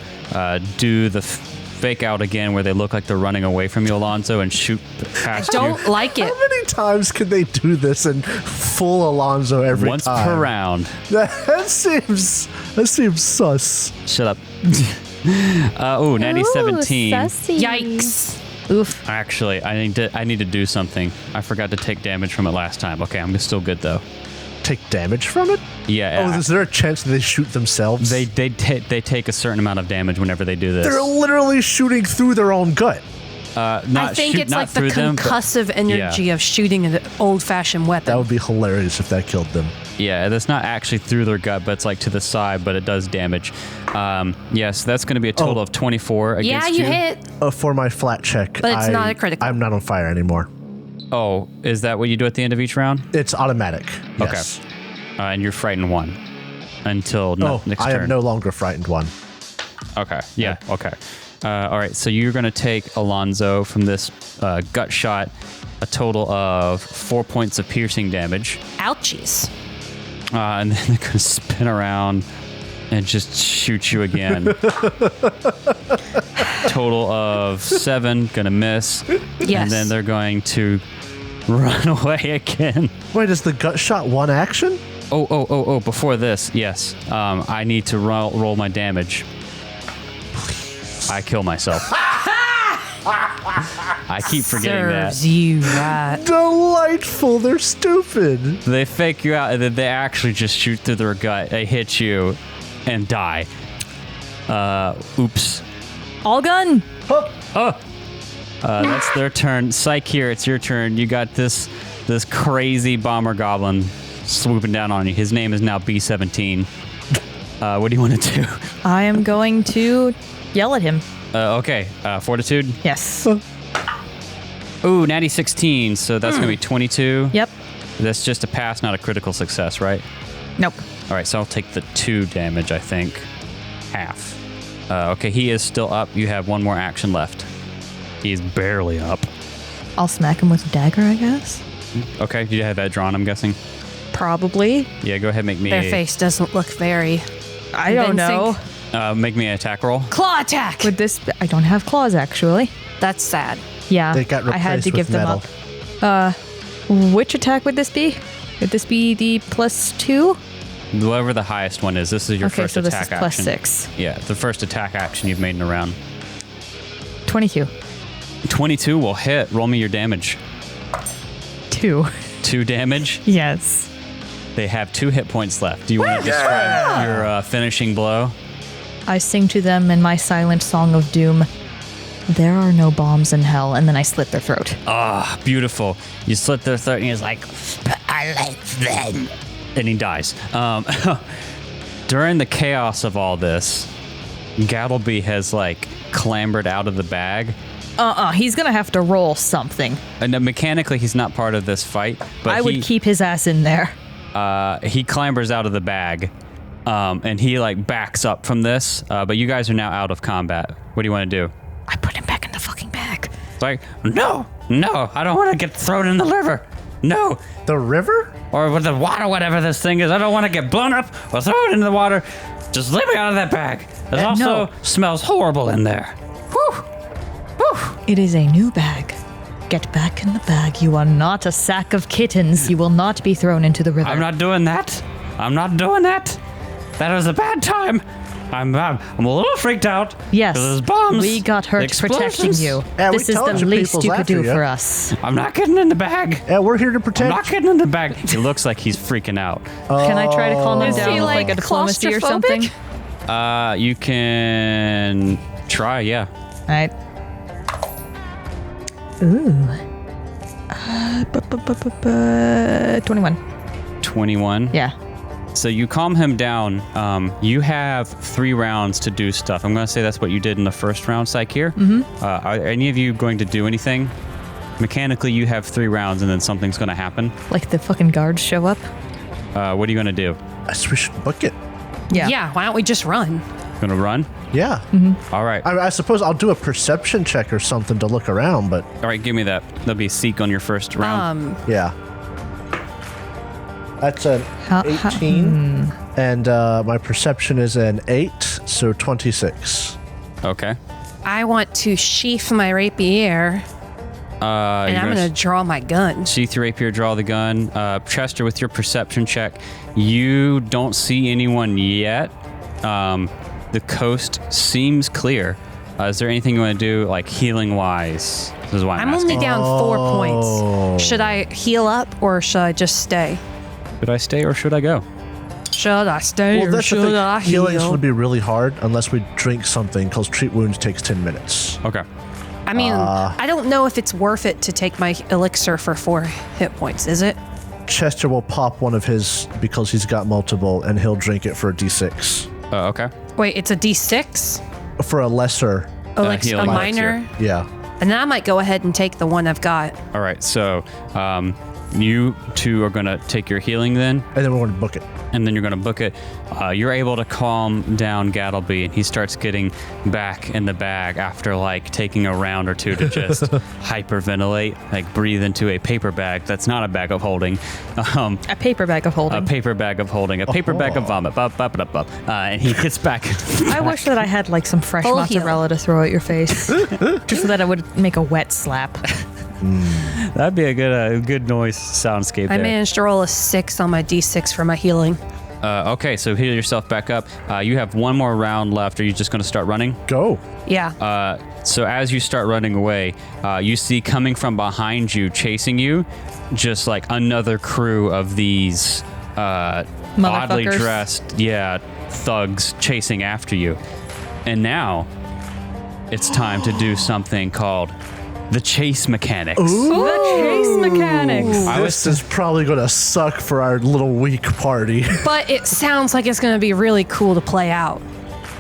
do the fake out again, where they look like they're running away from you, Alonzo, and shoot past you. Don't like it. How many times can they do this and full Alonzo every Once time? per round. That seems sus. Shut up. Natty 17. Yikes. Oof. Actually, I need to do something. I forgot to take damage from it last time. Okay, I'm still good though. Take damage from it? Yeah. Oh, is there a chance that they shoot themselves? They take a certain amount of damage whenever they do this. They're literally shooting through their own gut. I think it's like the concussive energy of shooting an old-fashioned weapon. That would be hilarious if that killed them. Yeah, that's not actually through their gut, but it's like to the side, but it does damage. Yes, that's going to be a total of 24 against you. Yeah, you hit. For my flat check, But it's not a critical. I'm not on fire anymore. Oh, is that what you do at the end of each round? It's automatic. Yes. Okay. And you're frightened 1 until next I turn. am no longer frightened 1. Okay. Yeah. Okay. All right. So you're going to take Alonzo from this gut shot, a total of 4 points of piercing damage. Ouchies. And then they're going to spin around and just shoot you again. Total of 7, going to miss. Yes. And then they're going to run away again. Wait, is the gut shot 1 action? Oh, before this, yes. I need to roll my damage. Please. I kill myself. I keep forgetting Serves you right. Delightful. They're stupid. They fake you out, and then they actually just shoot through their gut. They hit you and die. Oops. All gun. That's their turn. Psyche here, it's your turn. You got this this crazy bomber goblin swooping down on you. His name is now B-17. What do you want to do? I am going to yell at him. Okay, fortitude. Yes. Ooh, natty 16, so that's going to be 22. Yep. That's just a pass, not a critical success, right? Nope. All right, so I'll take the 2 damage, I think. Half. Okay, he is still up. You have one more action left. He's barely up. I'll smack him with a dagger, I guess. Okay, you have that drawn, I'm guessing? Probably. Yeah, go ahead, make me Their face doesn't look very. I don't know. make me an attack roll. Claw attack. Would this? I don't have claws actually. That's sad. Yeah, They got I had replaced to give with them metal. up. Which attack would this be? Would this be the +2? Whatever the highest one is, this is your Okay, first so this attack is action. +6. Yeah, the first attack action you've made in a round. 22. 22 will hit. Roll me your damage. 2. 2 damage. Yes. They have 2 hit points left. Do you want to describe your finishing blow? I sing to them in my silent song of doom. There are no bombs in hell, and then I slit their throat. Ah, beautiful. You slit their throat, and he's like, I like them. And he dies. During the chaos of all this, Gattlebee has, clambered out of the bag. He's gonna have to roll something. And mechanically, he's not part of this fight, but I would keep his ass in there. he clambers out of the bag, and he, backs up from this, but you guys are now out of combat. What do you want to do? I put him back in the fucking bag. It's like, no, I don't want to get thrown in the river. No. The river? Or with the water, whatever this thing is. I don't want to get blown up or thrown into the water. Just let me out of that bag. It also smells horrible in there. Whew. Whew. It is a new bag. Get back in the bag. You are not a sack of kittens. You will not be thrown into the river. I'm not doing that. I'm not doing that. That was a bad time. I'm a little freaked out. Yes, 'cause there's bombs. we got hurt protecting explosions. you. Yeah, we this is told the you least people's you could after do you. for us. I'm not getting in the bag. Yeah, we're here to I'm protect. not getting in the bag. He looks like he's freaking out. Can I try to calm him Is down he, with a diplomacy or something? claustrophobic? You can try, yeah. All right. Ooh. 21. 21. Yeah. So you calm him down. You have 3 rounds to do stuff. I'm going to say that's what you did in the first round, Psycheer. Mm-hmm. Are any of you going to do anything? Mechanically, you have 3 rounds, and then something's going to happen. Like the fucking guards show up. What are you going to do? I guess we should book it. Yeah. Yeah, why don't we just run? Going to run? Yeah. All right. I suppose I'll do a perception check or something to look around, but All right, give me that. There'll be Seek on your first round. yeah. That's an How- 18. And my perception is an 8, so 26. Okay. I want to sheath my rapier, and I'm going to draw my gun. Sheath your rapier, draw the gun. Chester, with your perception check, you don't see anyone yet. The coast seems clear. Is there anything you want to do, healing-wise? This is why I'm I'm asking. only down 4 points. Should I heal up or should I just stay? Should I stay or should I go? Should I stay Well, or that's the should thing. I Healings heal? would be really hard unless we drink something, because treat wounds takes 10 minutes. Okay. I mean, I don't know if it's worth it to take my elixir for 4 hit points, is it? Chester will pop one of his because he's got multiple, and he'll drink it for a d6. Okay. Wait, it's a d6? For a lesser, Elixir, a healing minor? yeah. And then I might go ahead and take the one I've got. All right. So you 2 are going to take your healing then, And then we're going to book it. and then you're going to book it. You're able to calm down Gattlebee, and he starts getting back in the bag after taking a round or 2 to just hyperventilate, breathe into a paper bag that's not a bag of holding, A paper bag of holding. a paper bag of holding, a paper bag of vomit, and he gets back. I wish that I had some fresh Full heal. mozzarella to throw at your face, just so that I would make a wet slap. That'd be a good noise soundscape I there. managed to roll a 6 on my d6 for my healing. Okay, so heal yourself back up. You have 1 more round left. Are you just going to start running? Go. Yeah. So as you start running away, you see coming from behind you, chasing you, just another crew of these oddly Motherfuckers. dressed, thugs chasing after you. And now it's time to do something called the chase mechanics. The chase mechanics. This is probably going to suck for our little weak party. But it sounds like it's going to be really cool to play out.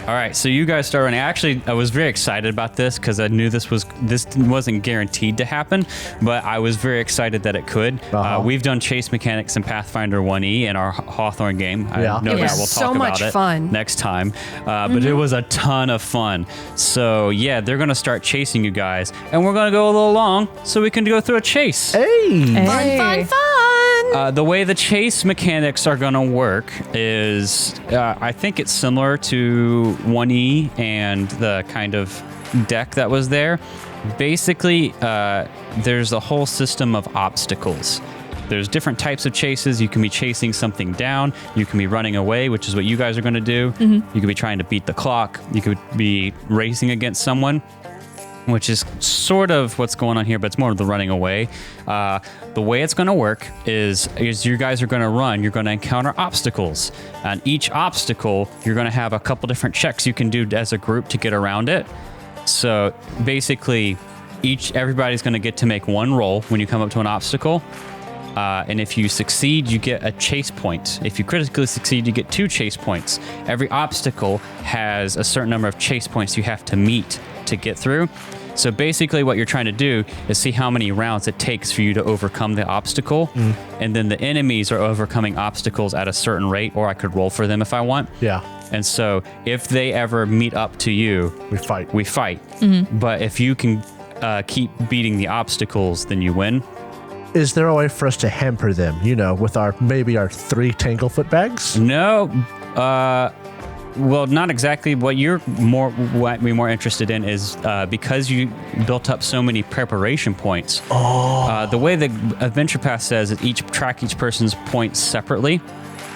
All right, so you guys start running. Actually, I was very excited about this because I knew this wasn't guaranteed to happen, but I was very excited that it could. We've done chase mechanics in Pathfinder 1E in our Hawthorne game. Yeah. I know It that was we'll so talk much about it fun. next time, but it was a ton of fun. So yeah, they're gonna start chasing you guys, and we're gonna go a little long so we can go through a chase. Hey. Fun. The way the chase mechanics are going to work is, I think it's similar to 1E and the kind of deck that was there. Basically, there's a whole system of obstacles. There's different types of chases. You can be chasing something down. You can be running away, which is what you guys are going to do. You could be trying to beat the clock. You could be racing against someone, which is sort of what's going on here, but it's more of the running away. The way it's going to work is you guys are going to run. You're going to encounter obstacles. And each obstacle, you're going to have a couple different checks you can do as a group to get around it. So basically, everybody's going to get to make one roll when you come up to an obstacle. And if you succeed, you get a chase point. If you critically succeed, you get 2 chase points. Every obstacle has a certain number of chase points you have to meet to get through. So basically what you're trying to do is see how many rounds it takes for you to overcome the obstacle. And then the enemies are overcoming obstacles at a certain rate, or I could roll for them if I want. Yeah. And so if they ever meet up to you, We fight. But if you can keep beating the obstacles, then you win. Is there a way for us to hamper them, with our 3 Tanglefoot bags? No, well, not exactly. What we're more interested in is because you built up so many preparation points. The way the Adventure Path says is track each person's points separately,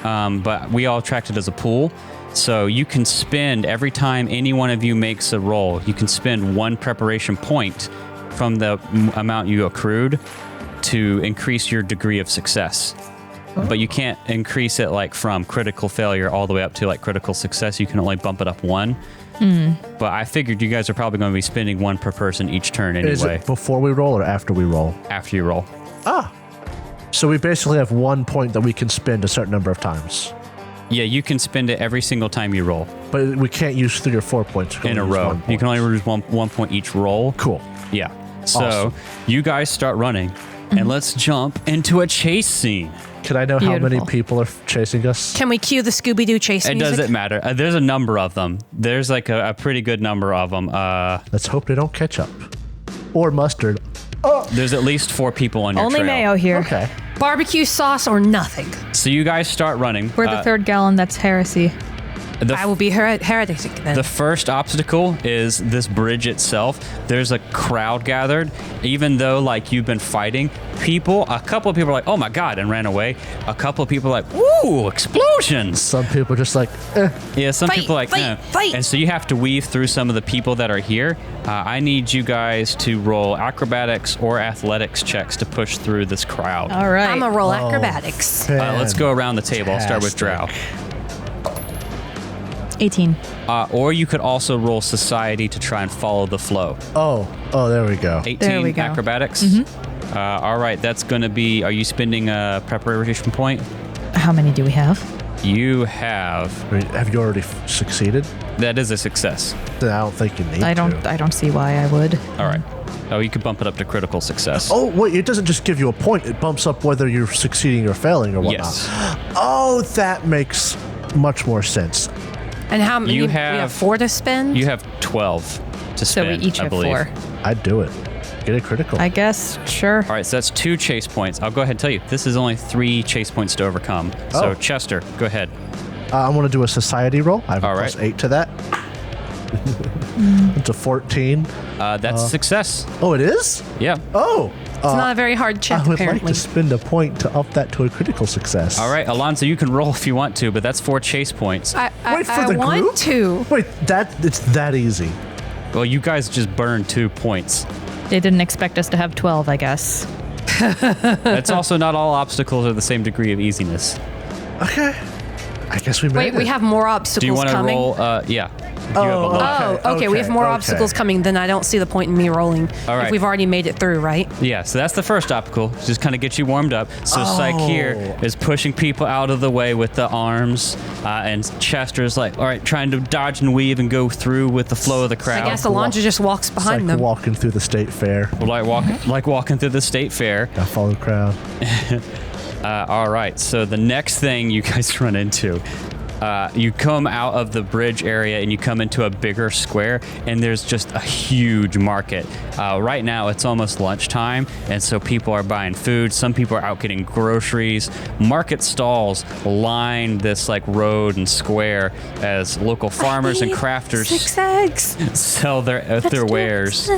but we all tracked it as a pool. So you can spend every time any one of you makes a roll, you can spend 1 preparation point from the amount you accrued to increase your degree of success. But you can't increase it from critical failure all the way up to critical success. You can only bump it up 1. But I figured you guys are probably going to be spending 1 per person each turn anyway. Is it before we roll or after we roll? After you roll. So we basically have 1 point that we can spend a certain number of times. Yeah, you can spend it every single time you roll. But we can't use 3 or 4 points. In a row. You can only use one point each roll. Cool. Yeah. So Awesome. you guys start running, and let's jump into a chase scene. Can I know how many Beautiful. people are chasing us? Can we cue the Scooby-Doo chase It music? doesn't matter. There's a number of them. There's a pretty good number of them. Let's hope they don't catch up. Or mustard. There's at least 4 people on your Only trail. mayo here. Okay. Barbecue sauce or nothing. So you guys start running. We're the third gallon. That's heresy. I will be heretic then. The first obstacle is this bridge itself. There's a crowd gathered. Even though you've been fighting, a couple of people are like, oh my God, and ran away. A couple of people are like, ooh, explosions. Some people are just Yeah, some Fight, people are like, fight, eh. fight. And so you have to weave through some of the people that are here. I need you guys to roll acrobatics or athletics checks to push through this crowd. All right. I'm a roll acrobatics. Let's go around the table. I'll start with Drow. 18. Or you could also roll society to try and follow the flow. Oh, there we go. 18 There we go. acrobatics. All right, that's going to be. Are you spending a preparation point? How many do we have? You have. Have you already succeeded? That is a success. Then I don't think you need I to. don't see why I would. All right. Oh, you could bump it up to critical success. Oh, wait, it doesn't just give you a point. It bumps up whether you're succeeding or failing or whatnot. Yes. Oh, that makes much more sense. And how many? You we have 4 to spend? You have 12 to So spend. we each I have believe. 4. I'd do it. Get a critical. I guess, sure. All right, so that's 2 chase points. I'll go ahead and tell you, this is only 3 chase points to overcome. So, Oh. Chester, go ahead. I'm going to do a society roll. I have All a right. +8 to that. It's a 14. That's a success. Oh, it is? Yeah. Oh. It's not a very hard check, I would apparently. like to spend a point to up that to a critical success. All right, Alonzo, you can roll if you want to, but that's 4 chase points. I Wait, for the want group? to. Wait, it's that easy. Well, you guys just burned 2 points. They didn't expect us to have 12, I guess. It's also not all obstacles are the same degree of easiness. Okay. I guess we made Wait, it. we have more obstacles Do you want to coming. roll? Yeah. You have a lot. Okay. We have more obstacles coming. Then I don't see the point in me rolling. All right. If we've already made it through, right? Yeah, so that's the first obstacle. Just kind of get you warmed up. So Psyche is pushing people out of the way with the arms, and Chester's like, all right, trying to dodge and weave and go through with the flow of the crowd. I guess Alonzo just walks behind them. Walking through the state fair. Like walking through the state fair. I follow the crowd. All right, so the next thing you guys run into, you come out of the bridge area and you come into a bigger square, and there's just a huge market. Right now it's almost lunchtime, and so people are buying food. Some people are out getting groceries. Market stalls line this like road and square as local farmers and crafters 6 eggs. sell their wares.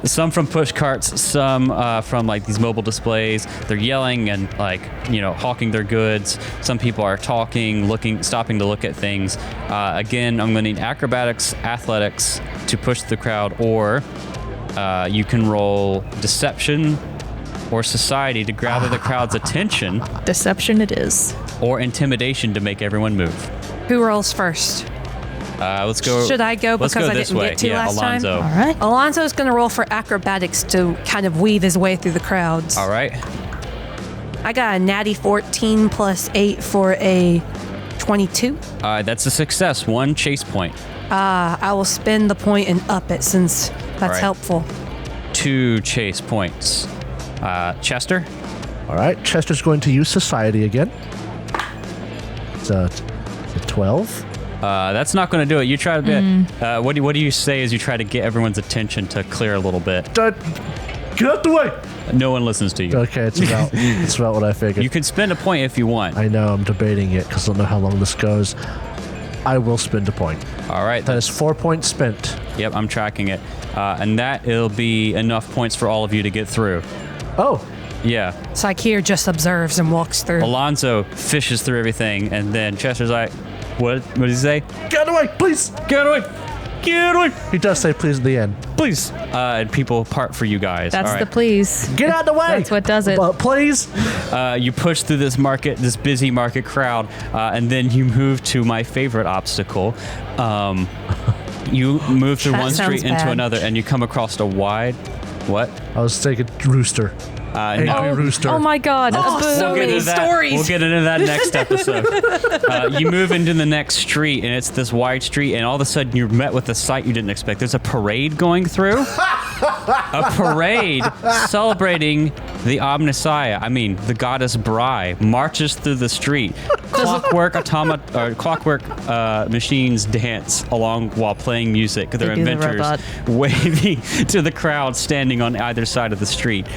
Some from push carts, some from like these mobile displays. They're yelling and like, hawking their goods. Some people are talking, stopping to look at things. Again, I'm going to need acrobatics, athletics to push the crowd, or you can roll deception or society to gather the crowd's attention. Deception it is. Or intimidation to make everyone move. Who rolls first? Let's go. Should I go let's because go I this didn't way. get to last Alonzo. time? All right. Alonzo's going to roll for acrobatics to kind of weave his way through the crowds. All right. I got a natty 14 plus 8 for a 22. That's a success. 1 chase point. I will spend the point and up it since that's right. helpful. 2 chase points. Chester? All right, Chester's going to use society again. It's a 12. That's not going to do it. You try to get. What do you say as you try to get everyone's attention to clear a little bit? Get out the way! No one listens to you. Okay, it's about what I figured. You can spend a point if you want. I know, I'm debating it because I don't know how long this goes. I will spend a point. All right. That is 4 points spent. Yep, I'm tracking it. And it'll be enough points for all of you to get through. Oh. Yeah. Sakir just observes and walks through. Alonzo fishes through everything, and then Chester's like, what did he say? Get away, please! Get away! Get away! He does say please at the end. Please. And people part for you guys. That's all right. the please. Get out of the way! That's what does it. Please! You push through this busy market crowd, and then you move to my favorite obstacle. You move through That one street sounds into bad. another, and you come across a wide... What? I was thinking rooster. No. Rooster. Oh my God. so many into that. stories. We'll get into that next episode. You move into the next street, and it's this wide street, and all of a sudden you're met with a sight you didn't expect. There's a parade going through. A parade celebrating the Omnissiah, the goddess Bri, marches through the street. Clockwork machines dance along while playing music. Their They do the inventors robot. waving to the crowd standing on either side of the street.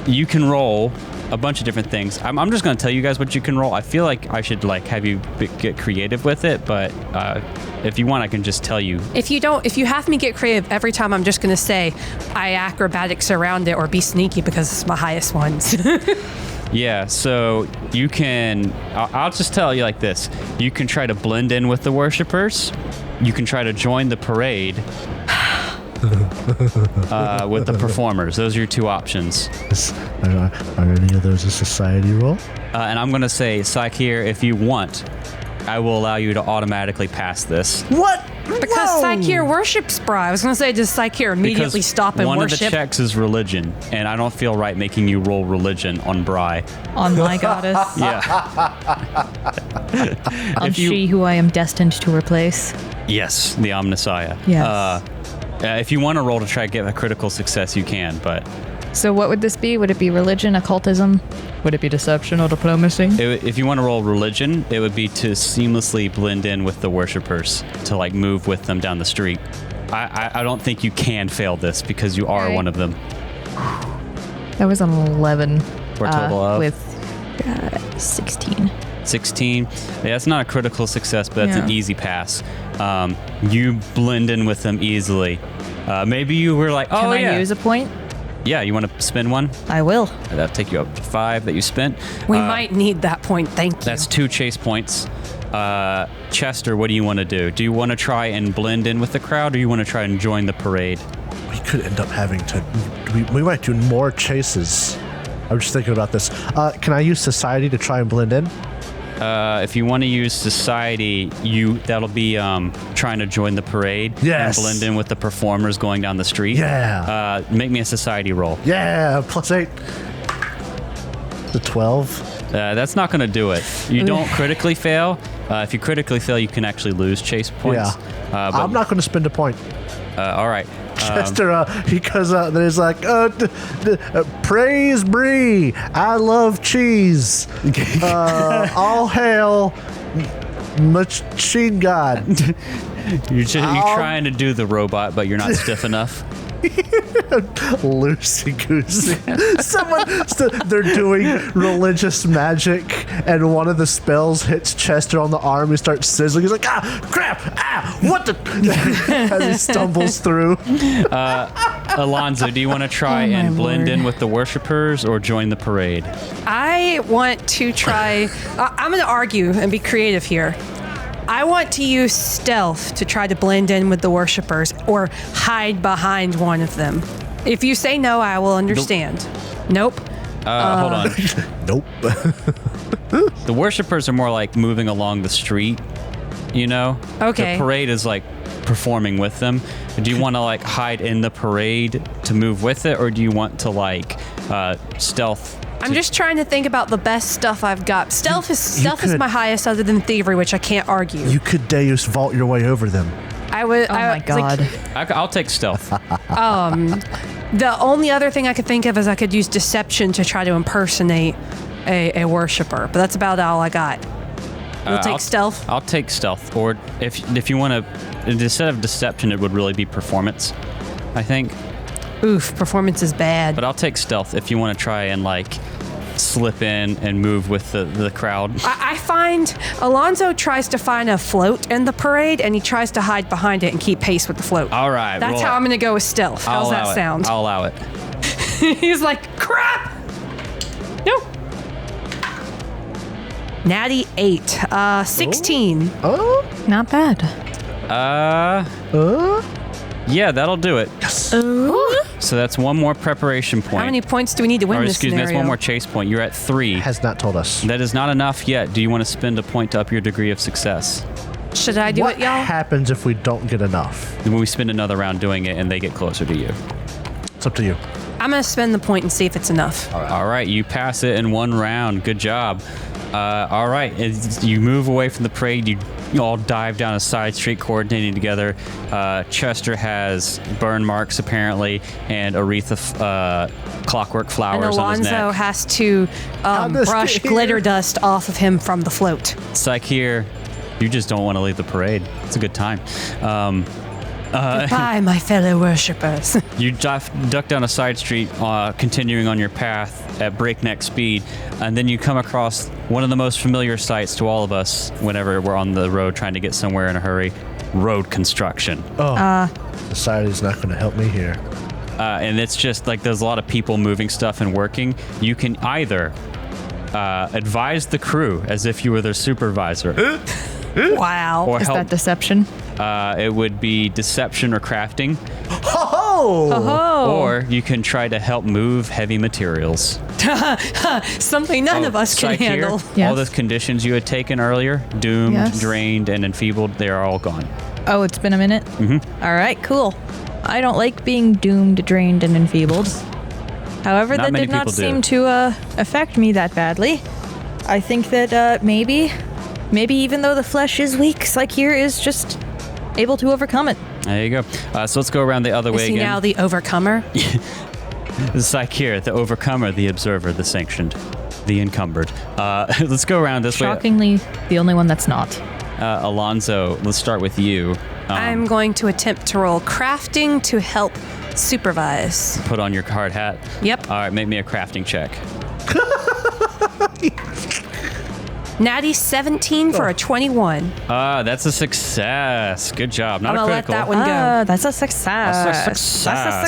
You can roll a bunch of different things. I'm just going to tell you guys what you can roll. I feel like I should have you get creative with it, but if you want, I can just tell you. If you have me get creative every time, I'm just going to say I acrobatics around it or be sneaky because it's my highest ones. Yeah, so you can, I'll just tell you like this. You can try to blend in with the worshipers. You can try to join the parade with the performers. Those are your 2 options. Are any of those a society roll? And I'm going to say, Sakir, if you want, I will allow you to automatically pass this. What? Because Sakir worships Bri. I was going to say, does Sakir immediately Because stop and one worship? of the checks is religion, and I don't feel right making you roll religion on Bri. On my goddess. Yeah. On If you- she who I am destined to replace. Yes, the Omnissiah. Yes. If you want to roll to try to get a critical success, you can, but So what would this be? Would it be religion, occultism? Would it be deception or diplomacy? if you want to roll religion, it would be to seamlessly blend in with the worshipers, to move with them down the street. I don't think you can fail this because you are Okay. one of them. That was an 11. For a total of? With 16. 16. Yeah, it's not a critical success, but it's an Yeah. easy pass. You blend in with them easily. Maybe you were like, oh Can I yeah. use a point? Yeah, you want to spend one? I will. That'll take you up to 5 that you spent. We might need that point. Thank you. That's 2 chase points. Chester, what do you want to do? Do you want to try and blend in with the crowd, or do you want to try and join the parade? We could end up having to. We might do more chases. I'm just thinking about this. Can I use society to try and blend in? If you want to use society, that'll be trying to join the parade Yes. and blend in with the performers going down the street. Yeah. Make me a society roll. Yeah, +8. The 12. That's not going to do it. You don't critically fail. If you critically fail, you can actually lose chase points. Yeah. But I'm not going to spend a point. all right. Chester, because there's like, praise Brie, I love cheese. All hail machine god. You're trying to do the robot, but you're not stiff enough. Loosey goosey. They're doing religious magic, and one of the spells hits Chester on the arm. He starts sizzling. He's like, crap, what the? As he stumbles through. Alonzo, do you want to try and blend in with the worshipers or join the parade? I want to try. I'm going to argue and be creative here. I want to use stealth to try to blend in with the worshipers or hide behind one of them. If you say no, I will understand. Nope. Hold on. Nope. The worshipers are more like moving along the street, you know? Okay. The parade is like performing with them. Do you want to like hide in the parade to move with it, or do you want to like stealth? I'm just trying to think about the best stuff I've got. Stealth is my highest other than thievery, which I can't argue. You could Deus vault your way over them. I would. Oh my god. I'll take stealth. The only other thing I could think of is I could use deception to try to impersonate a worshiper, but that's about all I got. You'll take stealth? I'll take stealth. Or if you want to, instead of deception, it would really be performance, I think. Oof, performance is bad. But I'll take stealth if you want to try and like slip in and move with the crowd. I find Alonzo tries to find a float in the parade, and he tries to hide behind it and keep pace with the float. All right. That's how I'm going to go with stealth. How's that sound? I'll allow it. He's like, crap! No. Natty 8. 16. Oh? Not bad. Yeah, that'll do it. Yes. So that's one more preparation point. How many points do we need to win Or this excuse me, scenario? that's one more chase point. You're at 3. Has not told us. That is not enough yet. Do you want to spend a point to up your degree of success? Should I do What it, y'all? happens if we don't get enough? Then we spend another round doing it and they get closer to you. It's up to you. I'm going to spend the point and see if it's enough. All right, you pass it in one round. Good job. All right, you move away from the parade. You all dive down a side street, coordinating together. Chester has burn marks apparently, and Aretha clockwork flowers And on his Alonzo neck. has to this brush here? glitter dust off of him from the float. Sakir, you just don't want to leave the parade. It's a good time. Goodbye, my fellow worshippers. You duck down a side street, continuing on your path at breakneck speed, and then you come across one of the most familiar sights to all of us whenever we're on the road trying to get somewhere in a hurry: road construction. Society's not going to help me here. And it's just like there's a lot of people moving stuff and working. You can either advise the crew as if you were their supervisor, Wow. or Is help. that deception? It would be deception or crafting, Oh! or you can try to help move heavy materials. Something none of us can Psyche here, handle. Yes. all those conditions you had taken earlier, doomed, Yes. drained, and enfeebled, they are all gone. Oh, it's been a minute? Mm-hmm. All right, cool. I don't like being doomed, drained, and enfeebled. However, Not that many did not people do. seem to affect me that badly. I think that maybe even though the flesh is weak, Psyche is just able to overcome it. There you go. So let's go around the other Is way he again. now the overcomer? The Psyche, the overcomer, the observer, the sanctioned, the encumbered. Let's go around this way. Shockingly, the only one that's not. Alonzo, let's start with you. I'm going to attempt to roll crafting to help supervise. Put on your hard hat. Yep. All right, make me a crafting check. Natty 17 for a 21. That's a success. Good job. Not I'm a gonna let critical. that one go. That's a success. That's a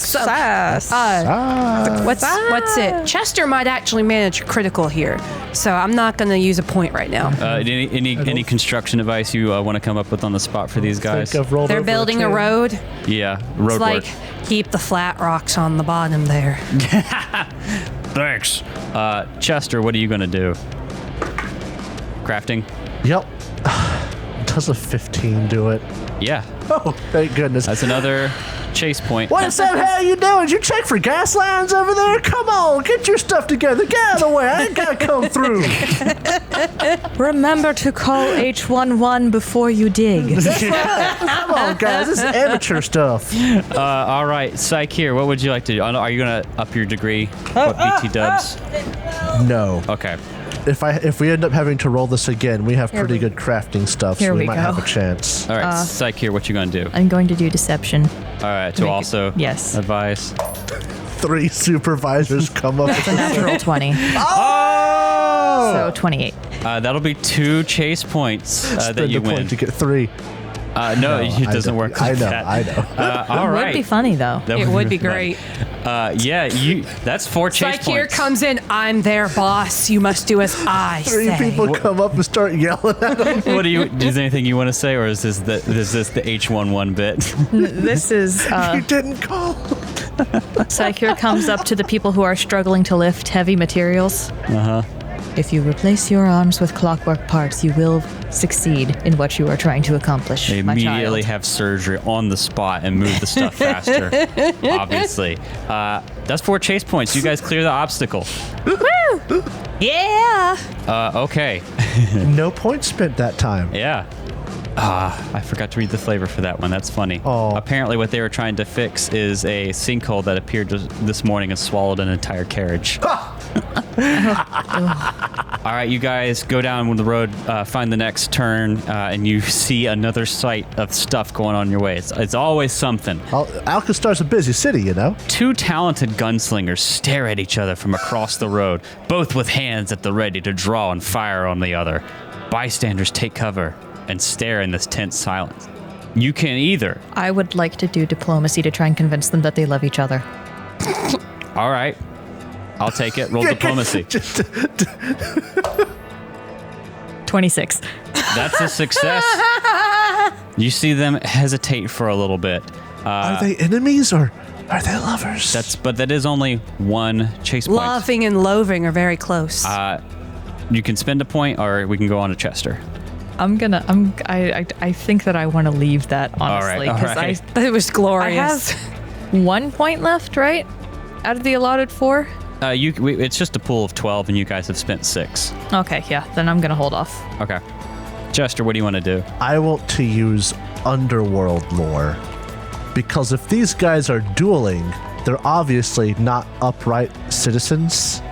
success. What's it? Chester might actually manage critical here, so I'm not going to use a point right now. Any construction advice you want to come up with on the spot for these guys? Think I've rolled They're over building a 10. road. Yeah, road It's like work. keep the flat rocks on the bottom there. Thanks. Chester, what are you going to do? Crafting? Yep. Does a 15 do it? Yeah. Oh, thank goodness. That's another chase point. What's that? How you doing? Did you check for gas lines over there? Come on, get your stuff together. Get out of the way. I ain't gotta come through. Remember to call H11 before you dig. Come on, guys. This is amateur stuff. All right, Psych here. What would you like to do? Are you going to up your degree? What BT dubs? No. Okay. If we end up having to roll this again, we have pretty good crafting stuff, Here so we we might go. have a chance. All right, Psych here. What you going to do? I'm going to do deception. All right, to Make it- also yes. advise. 3 supervisors come up. It's a natural 20. Oh! So 28. That'll be 2 chase points that Spend you a point win. to get 3. No, it doesn't work like I know. that. I know. All It right. would be funny, though. That It would be really great. fun. That's 4 chase Like here points. comes in, I'm their boss. You must do as I 3 say. people come up and start yelling at them. What do you? Is there anything you want to say, or is this the H11 bit? This is You didn't call. Psycure comes up to the people who are struggling to lift heavy materials. If you replace your arms with clockwork parts, you will succeed in what you are trying to accomplish. They my immediately child. have surgery on the spot and move the stuff faster. Obviously, that's 4 chase points. You guys clear the obstacle. Yeah. Okay. No points spent that time. Yeah. I forgot to read the flavor for that one. That's funny. Oh. Apparently, what they were trying to fix is a sinkhole that appeared this morning and swallowed an entire carriage. All right, you guys go down the road, find the next turn, and you see another sight of stuff going on your way. It's always something. Alkenstar's a busy city, you know. 2 talented gunslingers stare at each other from across the road, both with hands at the ready to draw and fire on the other. Bystanders take cover and stare in this tense silence. You can either. I would like to do diplomacy to try and convince them that they love each other. All right. I'll take it. Roll diplomacy. 26. That's a success. You see them hesitate for a little bit. Are they enemies or are they lovers? But that is only 1 chase point. Loving and loathing are very close. You can spend a point, or we can go on to Chester. I think that I want to leave that, honestly. all Because right. it was I glorious. have 1 point left, right? Out of the allotted 4? It's just a pool of 12, and you guys have spent 6. Okay, yeah. Then I'm going to hold off. Okay. Chester, what do you want to do? I want to use underworld lore. Because if these guys are dueling, they're obviously not upright citizens.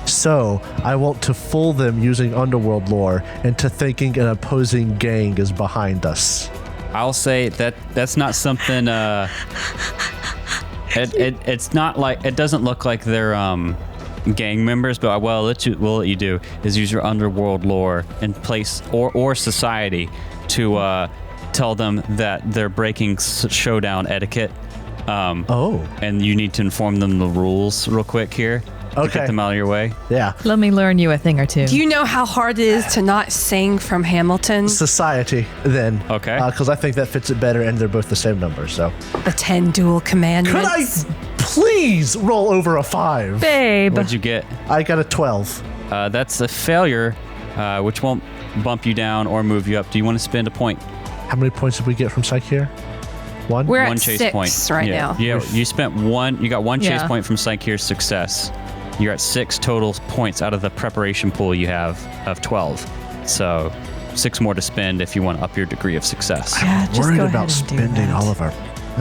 So I want to fool them using underworld lore into thinking an opposing gang is behind us. I'll say that's not something. It's not like it doesn't look like they're gang members, but we'll let you do is use your underworld lore in place or society to tell them that they're breaking showdown etiquette. And you need to inform them the rules real quick here. To Okay. get them out of your way. Yeah. Let me learn you a thing or two. Do you know how hard it is to not sing from Hamilton? Society, then. Okay. Because I think that fits it better, and they're both the same number, so. The 10 dual Could I commandments. please roll over a 5? Babe. What'd you get? I got a 12. That's a failure, which won't bump you down or move you up. Do you want to spend a point? How many points did we get from Psych here? 1? We're One at chase 6 point right yeah. now. Yeah, you spent 1. You got 1 chase Yeah. point from Psycheer's success. You're at 6 total points out of the preparation pool you have of 12. So 6 more to spend if you want to up your degree of success. Yeah, just Worried go about ahead and do spending that. all of our.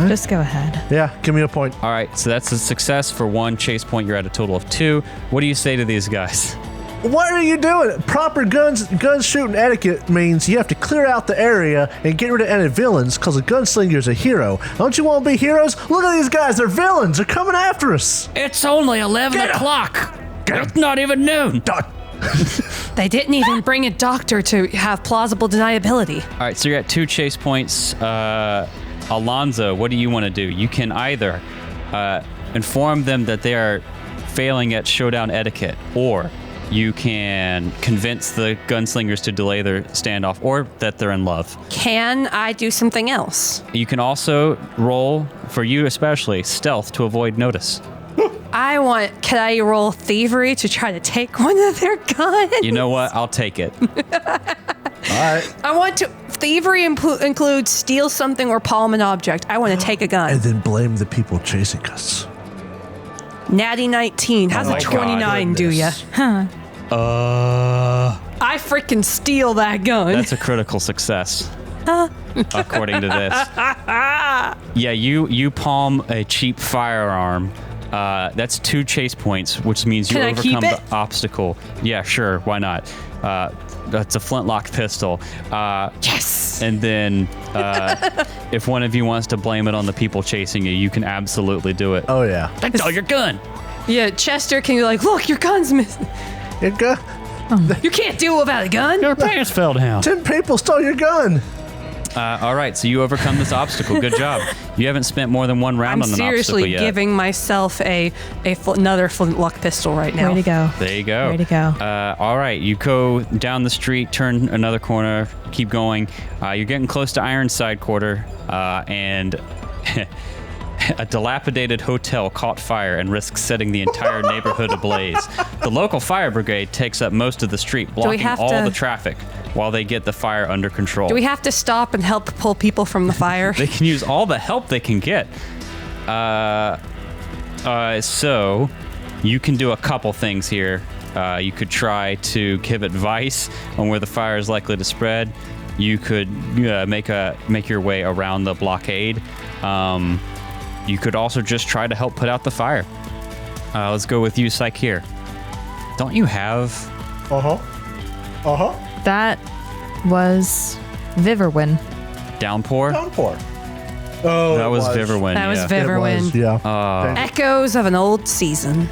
Just go ahead. Yeah, give me a point. All right, so that's a success for 1 chase point. You're at a total of 2. What do you say to these guys? What are you doing? Proper gun shooting etiquette means you have to clear out the area and get rid of any villains because a gunslinger's a hero. Don't you want to be heroes? Look at these guys. They're villains. They're coming after us. It's only 11 o'clock. It's not even noon. They didn't even bring a doctor to have plausible deniability. All right, so you're at 2 chase points. Alonzo, what do you want to do? You can either inform them that they are failing at showdown etiquette, or you can convince the gunslingers to delay their standoff, or that they're in love. Can I do something else? You can also roll, for you especially, stealth to avoid notice. Can I roll thievery to try to take one of their guns? You know what? I'll take it. All right. I want to. Thievery includes steal something or palm an object. I want to take a gun. And then blame the people chasing us. Natty 19. How's my a 29 do ya? goodness. I freaking steal that gun. That's a critical success. According to this. Yeah, you palm a cheap firearm. That's 2 chase points, which means you Can I overcome keep it? the obstacle. Yeah, sure, why not? That's a flintlock pistol. Yes. And then if one of you wants to blame it on the people chasing you, you can absolutely do it. Oh, yeah. That's all your gun. Yeah, Chester can be like, look, your gun's missing. Your gun. You can't do without a gun. Your pants fell down. 10 people stole your gun. All right, so you overcome this obstacle. Good job. You haven't spent more than 1 round I'm on an obstacle seriously yet. giving myself another flintlock pistol right now. Way to go. There you go. Way to go. All right, you go down the street, turn another corner, keep going. You're getting close to Ironside Quarter, and a dilapidated hotel caught fire and risks setting the entire neighborhood ablaze. The local fire brigade takes up most of the street, blocking have all to- the traffic while they get the fire under control. Do we have to stop and help pull people from the fire? They can use all the help they can get. So you can do a couple things here. You could try to give advice on where the fire is likely to spread. You could make your way around the blockade. You could also just try to help put out the fire. Let's go with you, Psych, here. Don't you have... That was Viverwin. Downpour? Downpour. Oh, That was Viverwin. That was yeah. Viverwin. It was, yeah. Echoes of an old season.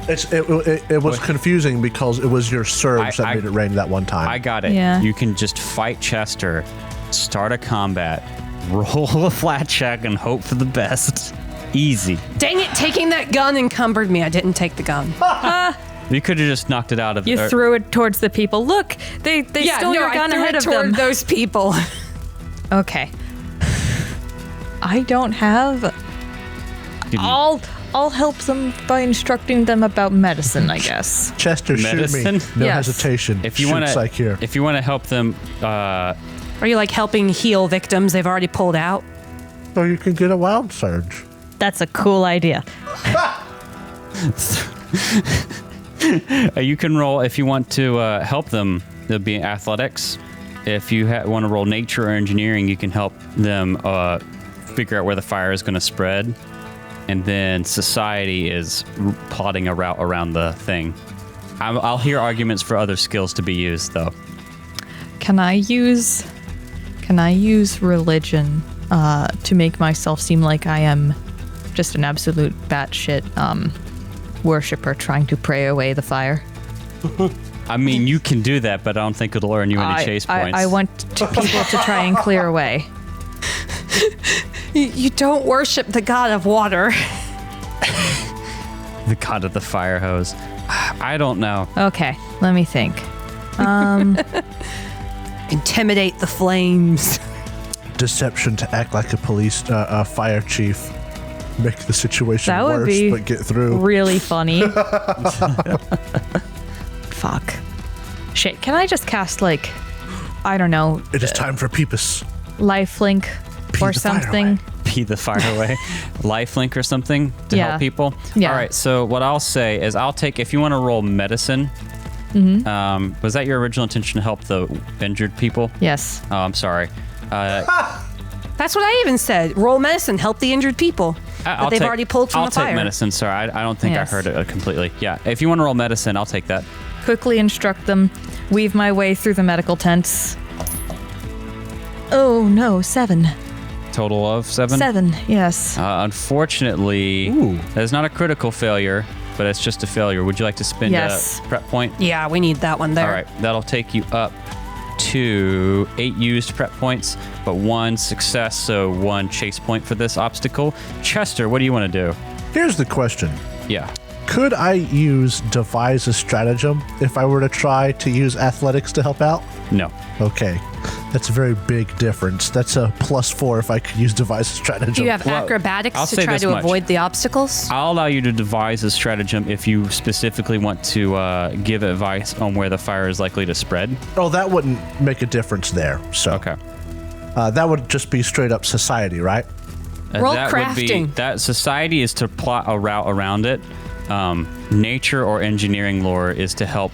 It was confusing because it was your surge that made it rain that one time. I got it. Yeah. You can just fight Chester, start a combat, roll a flat check, and hope for the best. Easy. Dang it, taking that gun encumbered me. I didn't take the gun. You could have just knocked it out of... You threw it towards the people. Look, they stole your gun I threw ahead it of toward them. those people. Okay. I don't have. I'll help them by instructing them about medicine, I guess. Chester, Medicine? shoot me. No Yes. hesitation. If you Shoot want Psych here. if you want to help them, Are you like helping heal victims they've already pulled out? So you can get a wild surge. That's a cool idea. you can roll if you want to help them. There'll be athletics. If you want to roll nature or engineering, you can help them figure out where the fire is going to spread. And then society is plotting a route around the thing. I'll hear arguments for other skills to be used, though. Can I use religion to make myself seem like I am just an absolute batshit worshiper trying to pray away the fire? I mean, you can do that, but I don't think it'll earn you any chase points. I want people to try and clear away. You don't worship the god of water. The god of the fire hose. I don't know. Okay, let me think. Intimidate the flames. Deception to act like a fire chief. Make the situation That would worse, be but get through. really funny. Fuck. Shit, can I just cast, like, I don't know, It is time for Peepus. lifelink or the fire something? away. Pee the fire away. Lifelink or something to Yeah. help people. Yeah. All right, so what I'll say is I'll take, if you want to roll medicine, was that your original intention to help the injured people? Yes. Oh, I'm sorry. That's what I even said. Roll medicine, help the injured people that they've already pulled from I'll the fire. take medicine. Sorry, I don't think Yes. I heard it completely. Yeah, if you want to roll medicine, I'll take that. Quickly instruct them, weave my way through the medical tents. Oh no, 7. Total of 7? 7, yes. Unfortunately, that is not a critical failure, but it's just a failure. Would you like to spend Yes. a prep point? Yeah, we need that one there. All right, that'll take you up to 8 used prep points, but 1 success, so 1 chase point for this obstacle. Chester, what do you want to do? Here's the question. Yeah. Could I devise a stratagem if I were to try to use athletics to help out? No. Okay. That's a very big difference. That's a +4 if I could use devise a stratagem. Do you have Well, acrobatics I'll to say try this to much. avoid the obstacles? I'll allow you to devise a stratagem if you specifically want to give advice on where the fire is likely to spread. Oh, that wouldn't make a difference there. So Okay. that would just be straight up society, right? Roll that would be crafting. that society is to plot a route around it. Nature or engineering lore is to help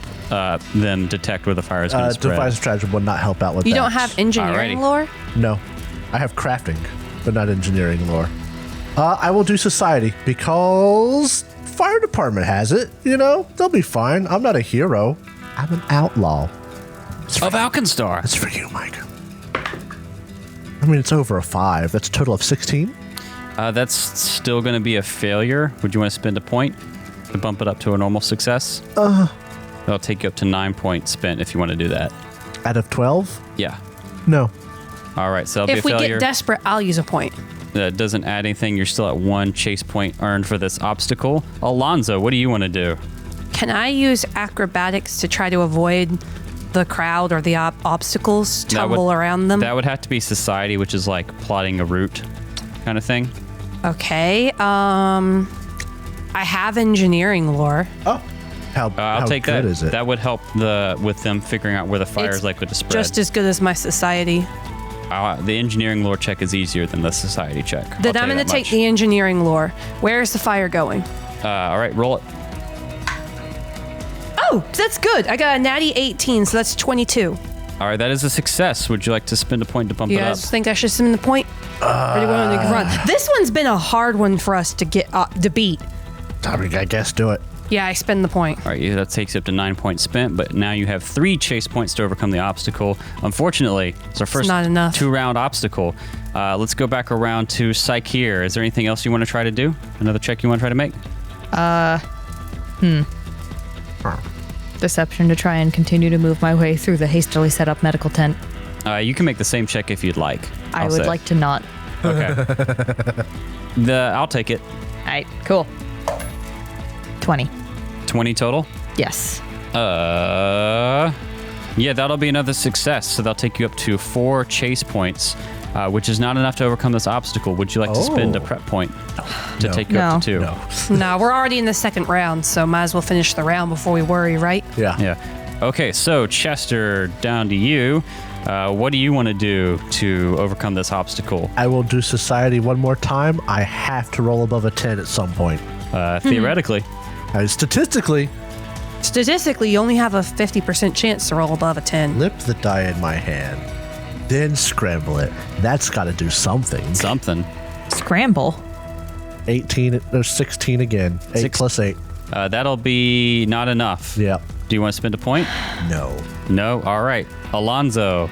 them detect where the fire is going to spread. Devise a stratagem would not help out with You that. don't have engineering Alrighty. lore? No. I have crafting, but not engineering lore. I will do society because fire department has it. You know, they'll be fine. I'm not a hero. I'm an outlaw. Of Alkenstar. It's for you, Mike. I mean, it's over a 5. That's a total of 16. That's still going to be a failure. Would you want to spend a point to bump it up to a normal success? That'll take you up to 9 points spent if you want to do that. Out of 12? Yeah. No. All right, so that'll If be we a failure. get desperate, I'll use a point. That doesn't add anything. You're still at 1 chase point earned for this obstacle. Alonzo, what do you want to do? Can I use acrobatics to try to avoid the crowd or the obstacles, tumble around them? That would have to be society, which is like plotting a route kind of thing. Okay. I have engineering lore. Oh. How I'll take good that. is it? That would help with them figuring out where the fire It's is likely to spread. Just as good as my society. The engineering lore check is easier than the society check. Then I'm going to take the engineering lore. Where is the fire going? All right, roll it. Oh, that's good. I got a natty 18, so that's 22. All right, that is a success. Would you like to spend a point to bump You it up? guys think I should spend the point? Or do you want to run? This one's been a hard one for us to get to beat. I mean, I guess do it. Yeah, I spend the point. All right, yeah, that takes you up to 9 points spent, but now you have 3 chase points to overcome the obstacle. Unfortunately, it's our first not enough. 2-round obstacle. Let's go back around to Psycheer. Is there anything else you want to try to do? Another check you want to try to make? Deception to try and continue to move my way through the hastily set up medical tent. You can make the same check if you'd like. I I'll would say. like to not. Okay. I'll take it. All right, cool. 20. 20 total? Yes. Yeah, that'll be another success. So that'll take you up to 4 chase points, which is not enough to overcome this obstacle. Would you like to spend a prep point to take you up to 2? No. No, we're already in the second round, so might as well finish the round before we worry, right? Yeah. Yeah. Okay, so Chester, down to you. What do you want to do to overcome this obstacle? I will do society one more time. I have to roll above a 10 at some point. Theoretically. Statistically, Statistically, you only have a 50% chance to roll above a 10. lip the die in my hand, then scramble it. That's got to do something. Something. Scramble. 18, there's 16 again. 8 Six- plus 8. That'll be not enough. Yeah. Do you want to spend a point? No. No? All right. Alonzo,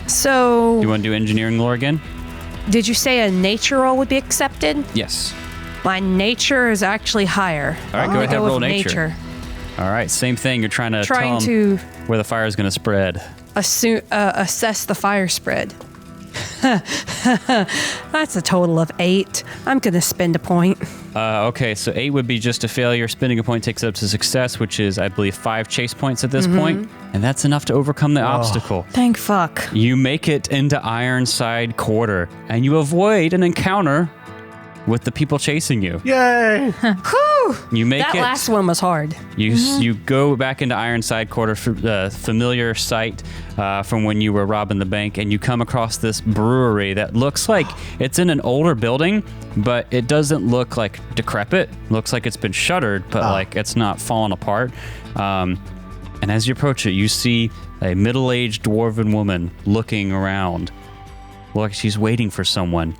So, you want to do engineering lore again? did you say a nature roll would be accepted? Yes. My nature is actually higher. All right, I'm go gonna ahead, roll with nature. All right, same thing. You're trying to Trying tell to them where the fire is going to spread. assess the fire spread. That's a total of 8. I'm going to spend a point. Okay, so 8 would be just a failure. Spending a point takes it up to success, which is, I believe, 5 chase points at this point. And that's enough to overcome the obstacle. Thank fuck. You make it into Ironside Quarter, and you avoid an encounter with the people chasing you. Yay! Whew! You make That it. last one was hard. You go back into Ironside Quarter, familiar sight from when you were robbing the bank, and you come across this brewery that looks like it's in an older building, but it doesn't look like decrepit. Looks like it's been shuttered, but like it's not falling apart. And as you approach it, you see a middle-aged dwarven woman looking around, like she's waiting for someone,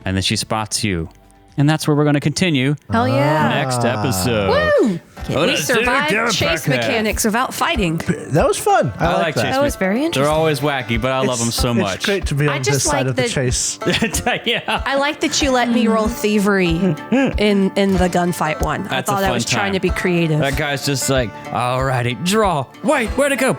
and then she spots you. And that's where we're going to continue Hell yeah. next episode. Woo! We survived chase mechanics without fighting. That was fun. I like chase that. That was very They're interesting. always wacky, but I love them so much. It's great to be on just this side like of the that- chase. Yeah. I like that you let me roll thievery in the gunfight one. That's I a thought I fun was trying time. to be creative. That guy's just like, alrighty, draw. Wait, where'd it go?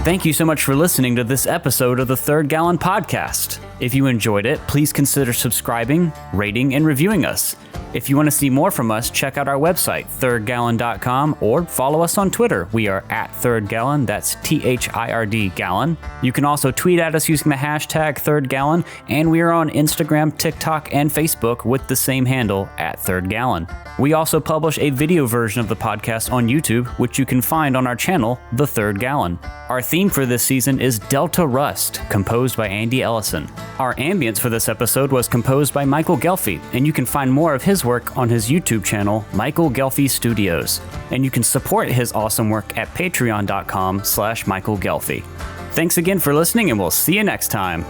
Thank you so much for listening to this episode of the Third Gallon Podcast. If you enjoyed it, please consider subscribing, rating, and reviewing us. If you want to see more from us, check out our website, thirdgallon.com, or follow us on Twitter. We are at thirdgallon, that's THIRD gallon. You can also tweet at us using the hashtag thirdgallon, and we are on Instagram, TikTok, and Facebook with the same handle, at thirdgallon. We also publish a video version of the podcast on YouTube, which you can find on our channel, The Third Gallon. Our theme for this season is Delta Rust, composed by Andy Ellison. Our ambience for this episode was composed by Michael Ghelfi, and you can find more of his work on his YouTube channel, Michael Ghelfi Studios. And you can support his awesome work at patreon.com/Michael Ghelfi. Thanks again for listening, and we'll see you next time.